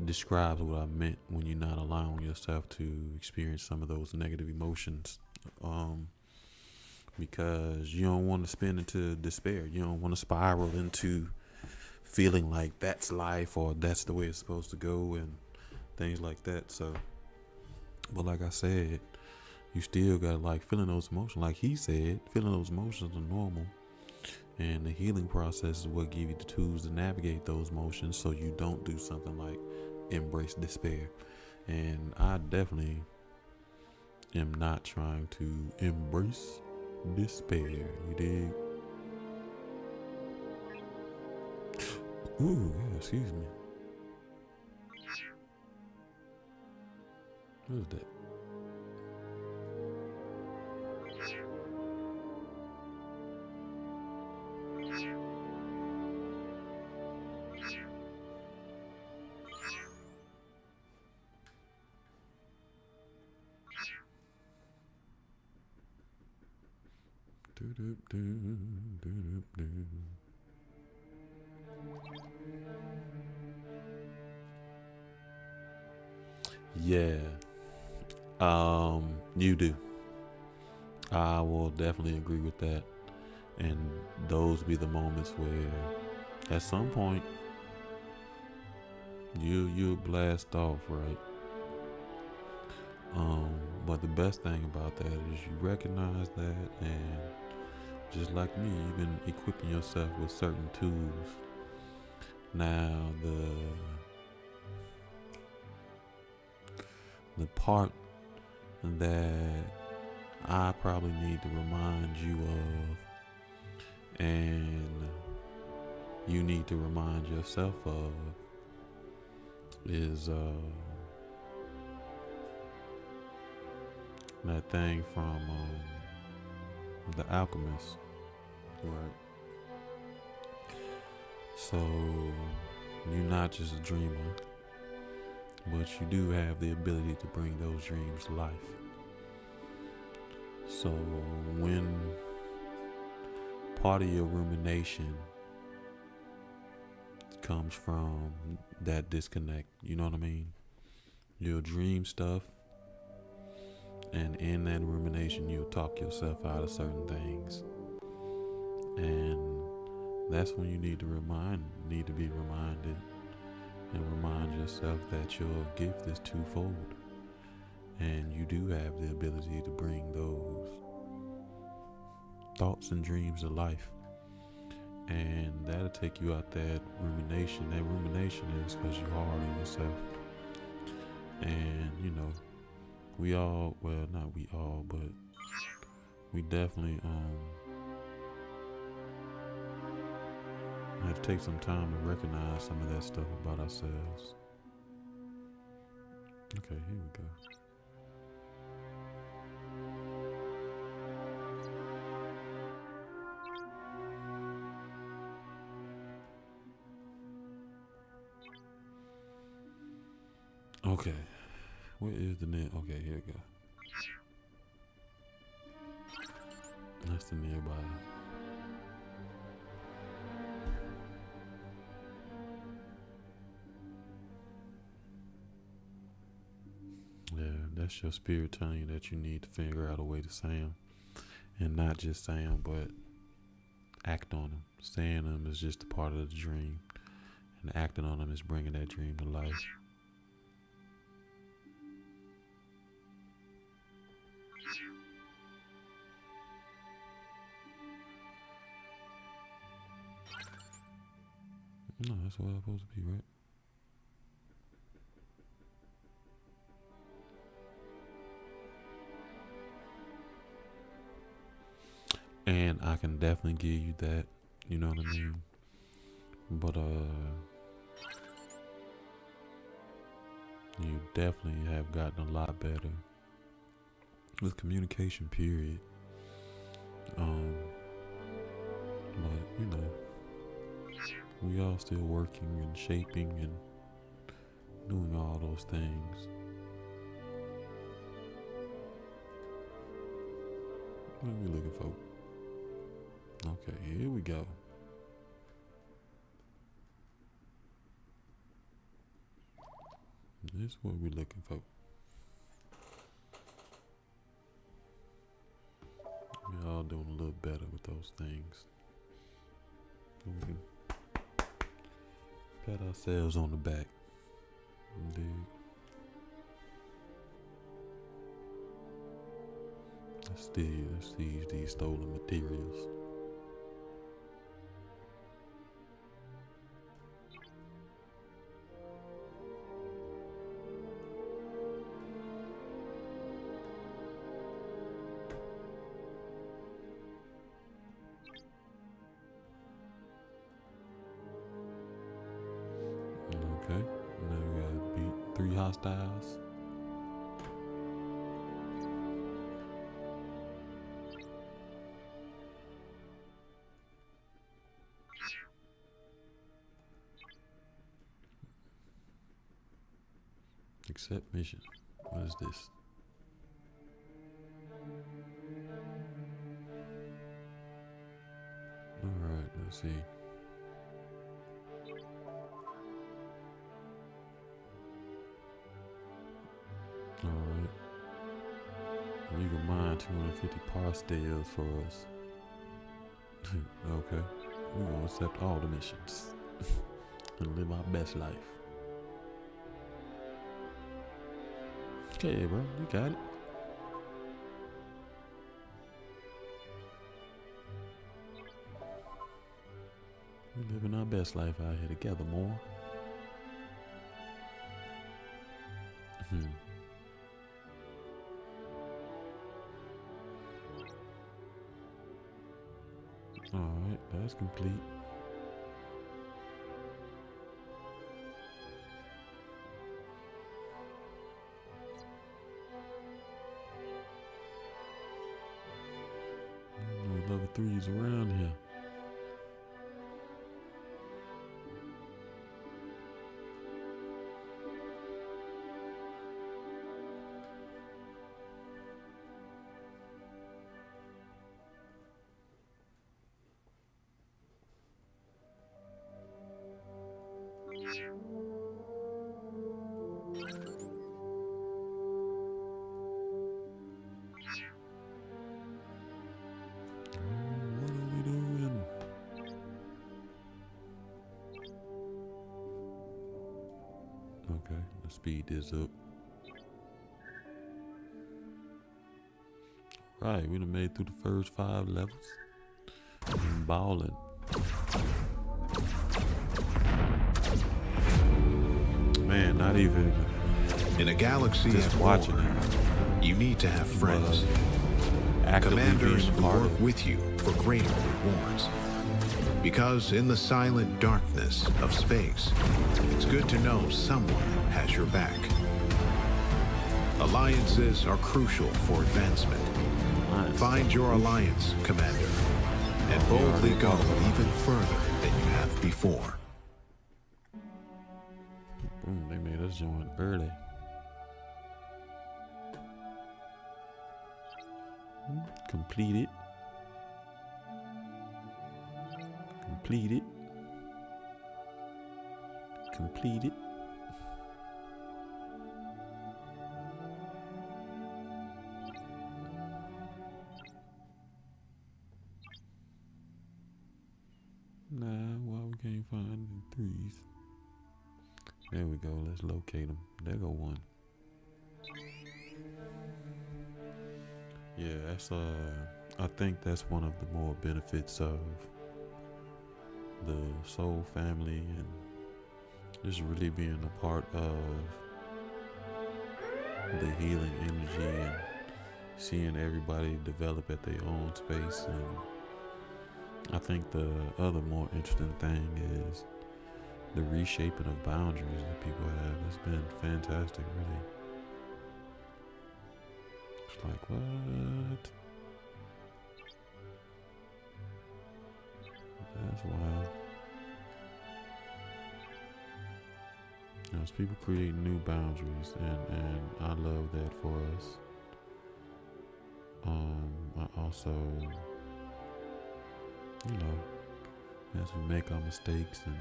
describes what I meant when you're not allowing yourself to experience some of those negative emotions. Because you don't want to spin into despair. You don't want to spiral into feeling like that's life or that's the way it's supposed to go and things like that. So, but like I said, you still got to like feeling those emotions. Like he said, feeling those emotions are normal. And the healing process is what give you the tools to navigate those emotions so you don't do something like embrace despair. And I definitely am not trying to embrace despair. You dig? Ooh, yeah, excuse me. What is that? Yeah, you do. I will definitely agree with that. And those be the moments where, at some point, you blast off, right? But the best thing about that is you recognize that, and just like me, you've been equipping yourself with certain tools. Now the part that I probably need to remind you of, and you need to remind yourself of, is that thing from The Alchemist, right? So you're not just a dreamer, but you do have the ability to bring those dreams to life. So when part of your rumination comes from that disconnect, you know what I mean? You'll dream stuff, and in that rumination you'll talk yourself out of certain things. And that's when you need to be reminded and remind yourself that your gift is twofold. And you do have the ability to bring those thoughts and dreams to life. And that'll take you out that rumination. That rumination is because you're hard on yourself. And, you know, we all, well, not we all, but we definitely have to take some time to recognize some of that stuff about ourselves. Okay, here we go. Okay, where is the net? Okay, here we go. That's the nearby. Yeah, that's your spirit telling you that you need to figure out a way to say them. And not just say them, but act on them. Saying them is just a part of the dream. And acting on them is bringing that dream to life. No, that's what I'm supposed to be, right? And I can definitely give you that, you know what I mean? But You definitely have gotten a lot better with communication, period. But you know, we all still working and shaping and doing all those things. What are we looking for? Okay, here we go. This is what we're looking for. We're all doing a little better with those things. We can pat ourselves on the back. Indeed. Let's seize these stolen materials. Okay, now we gotta beat 3 hostiles. Accept mission. What is this? Alright, let's see. Alright. You can mine 250 parstales for us. Okay. We're gonna accept all the missions. And live our best life. Okay, bro, you got it. We're living our best life out here together, more. Alright, that's complete. No level 3s around here. What are we doing? Okay, let's speed this up. Right, we done made through the first 5 levels. I'm balling. Man, not even In a galaxy just at watching war, it. you need to have friends. Actively Commanders being who part work of it. with you for greater rewards. Because in the silent darkness of space, it's good to know someone has your back. Alliances are crucial for advancement. Alliance. Find your alliance, Commander, and boldly go even further than you have before. Boom, they made us join early. Complete it. Complete it. Complete it. Nah, why we can't find the 3s? There we go, let's locate them. There go one. Yeah, that's I think that's one of the more benefits of the Soul family, and just really being a part of the healing energy and seeing everybody develop at their own space. And I think the other more interesting thing is the reshaping of boundaries that people have. It's been fantastic, really. It's like, what? That's wild. As people create new boundaries, and I love that for us. I also, as we make our mistakes and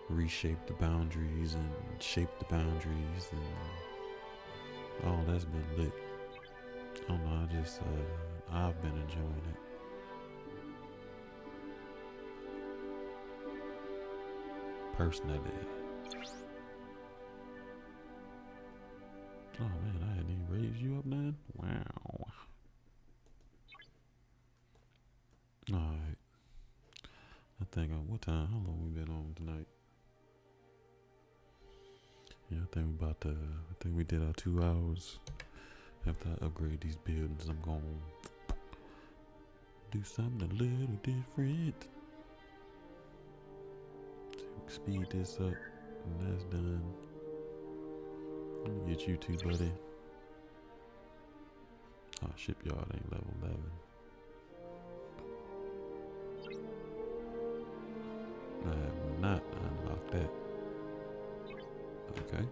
reshape the boundaries and shape the boundaries, and all that's been lit. I don't know, I've been enjoying it. Personally. Oh man, I hadn't even raised you up, man. Wow. Alright. I think, what time? How long we been on tonight? Yeah, I think we did our 2 hours. After I upgrade these buildings, I'm gonna do something a little different. Speed this up, and that's done. Let me get you two, buddy. Oh, shipyard ain't level 11. I have not unlocked that. Okay.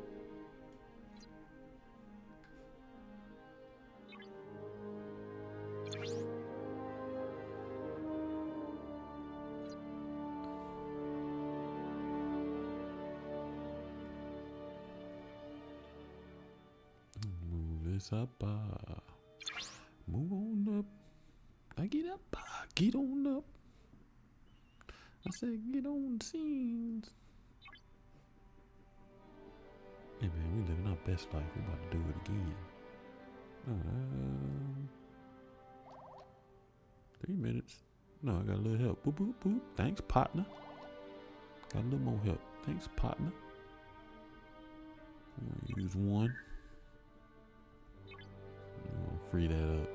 Move this up, move on up. I get up, get on up. I said get on the scenes. Hey man, we living our best life. We about to do it again. 3 minutes. No, I got a little help. Boop, boop, boop. Thanks, partner. Got a little more help. Thanks, partner. I'm gonna use one. I'm gonna free that up.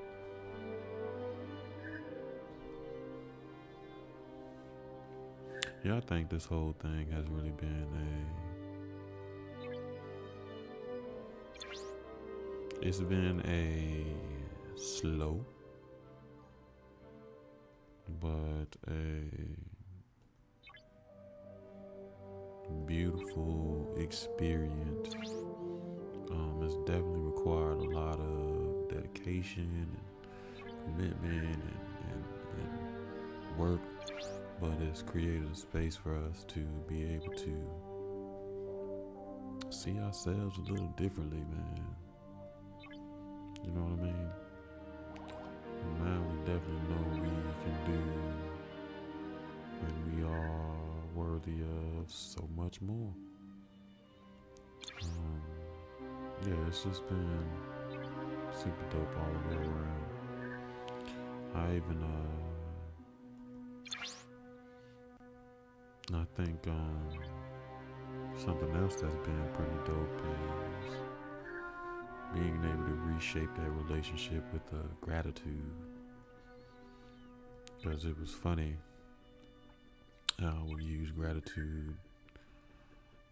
Yeah, I think this whole thing has really been it's been a slow but a beautiful experience. It's definitely required a lot of dedication and commitment and work, but it's created a space for us to be able to see ourselves a little differently, man. You know what I mean? Now we definitely know what we can do, and we are worthy of so much more. Yeah, it's just been super dope all the way around. I think something else that's been pretty dope is being able to reshape that relationship with gratitude. Because it was funny how we used gratitude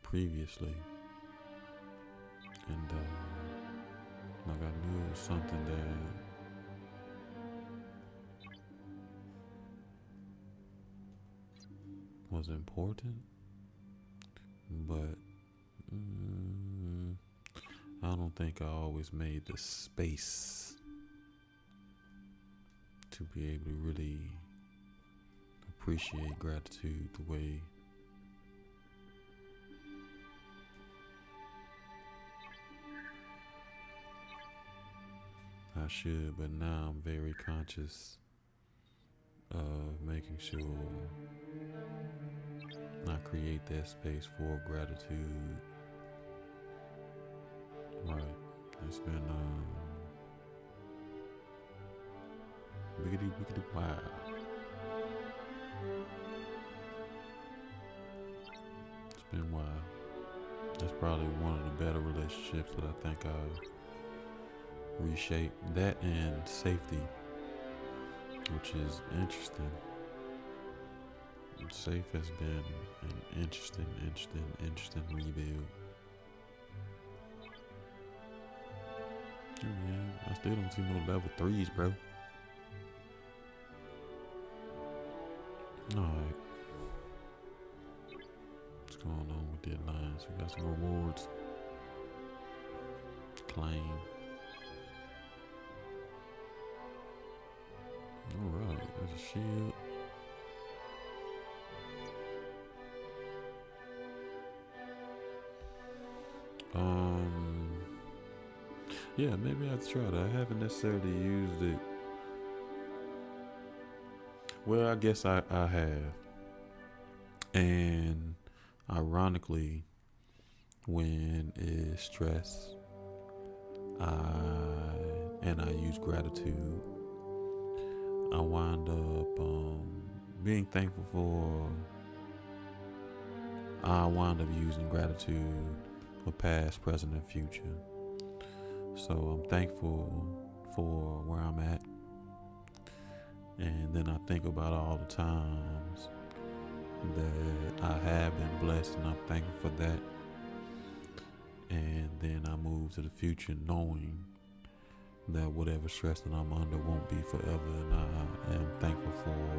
previously, and like I knew it was something that was important, but I don't think I always made the space to be able to really appreciate gratitude the way I should. But now I'm very conscious of making sure I create that space for gratitude. Right. It's been wiggity wow. It's been wild. That's probably one of the better relationships that I think I've reshaped. That and safety, which is interesting. Safe has been an interesting rebuild. Man, I still don't see no level 3s, bro. Alright. What's going on with the alliance? We got some rewards. Claim. Alright, there's a shield. Yeah, maybe I'll try that. I haven't necessarily used it. Well, I guess I have. And ironically, when it's stress, I use gratitude, I wind up being thankful for. I wind up using gratitude for past, present, and future. So I'm thankful for where I'm at. And then I think about all the times that I have been blessed, and I'm thankful for that. And then I move to the future knowing that whatever stress that I'm under won't be forever. And I am thankful for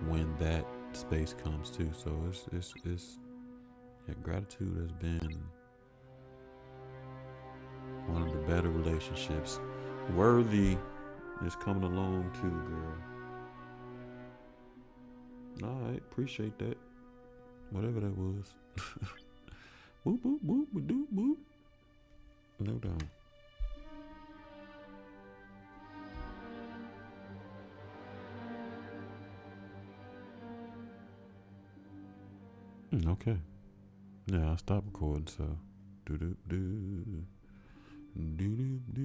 when that space comes too. So gratitude has been one of the better relationships. Worthy is coming along too, girl. Alright, appreciate that. Whatever that was. Boop, boop, boop, boop, boop. No doubt. Okay. Yeah, I stopped recording, so. Do-do-do. Do-do-do.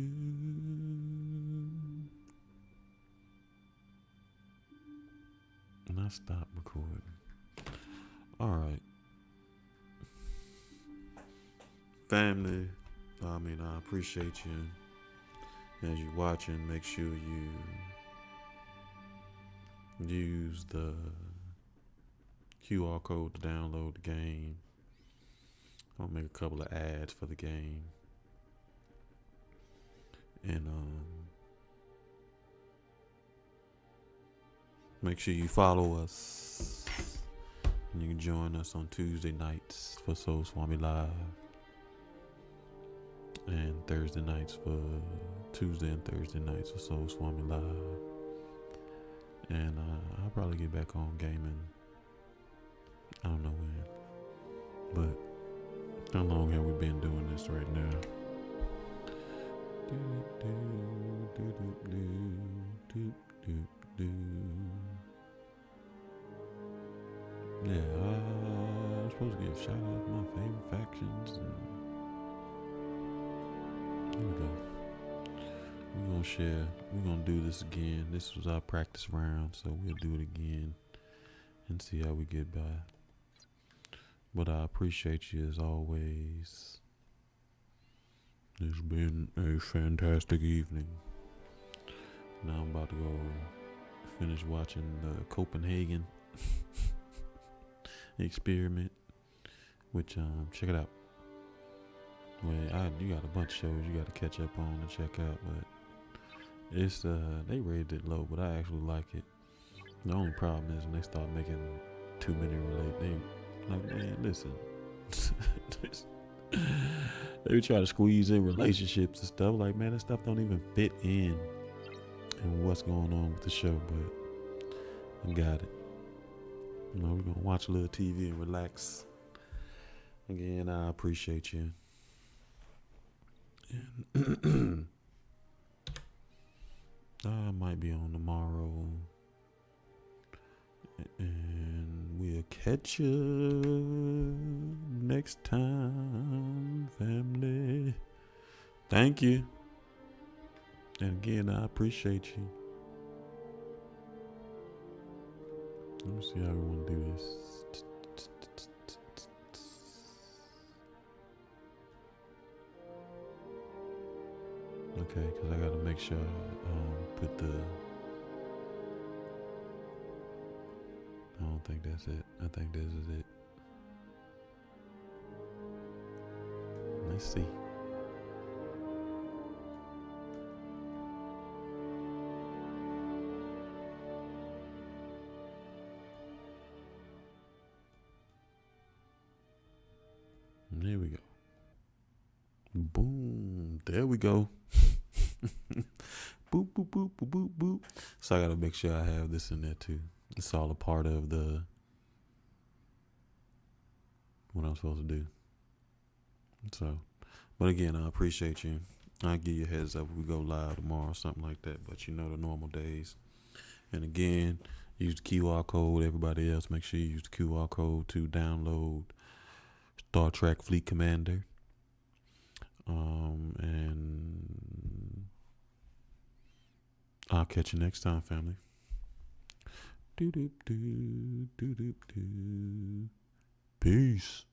And I stopped recording. Alright. Family, I appreciate you. As you're watching, make sure you use the QR code to download the game. I'll make a couple of ads for the game. And make sure you follow us. And you can join us on Tuesday nights for Soul Swami Live. And Thursday nights for Tuesday and Thursday nights for Soul Swami Live. And I'll probably get back on gaming. I don't know when. But how long have we been doing this right now? Yeah, I'm supposed to give shout out to my favorite factions. Here we go. We're gonna share. We're gonna do this again. This was our practice round, so we'll do it again and see how we get by. But I appreciate you as always. It's been a fantastic evening. Now I'm about to go finish watching the Copenhagen experiment, which check it out. Well, you got a bunch of shows you got to catch up on and check out, but it's they rated it low, but I actually like it. The only problem is when they start making too many relate. Like, man, listen. They try to squeeze in relationships and stuff. Like, man, that stuff don't even fit in what's going on with the show, but I got it. You know, we're going to watch a little TV and relax. Again, I appreciate you. And I might be on tomorrow. And we'll catch you next time, family. Thank you. And again, I appreciate you. Let me see how we want to do this. Okay, because I got to make sure I put the... think that's it. I think this is it. Let's see. There we go. Boom. There we go. Boop, boop, boop, boop, boop, boop. So I got to make sure I have this in there too. It's all a part of what I'm supposed to do. So, but again, I appreciate you. I'll give you a heads up if we go live tomorrow or something like that. But you know the normal days. And again, use the QR code. Everybody else, make sure you use the QR code to download Star Trek Fleet Commander. And I'll catch you next time, family. Peace.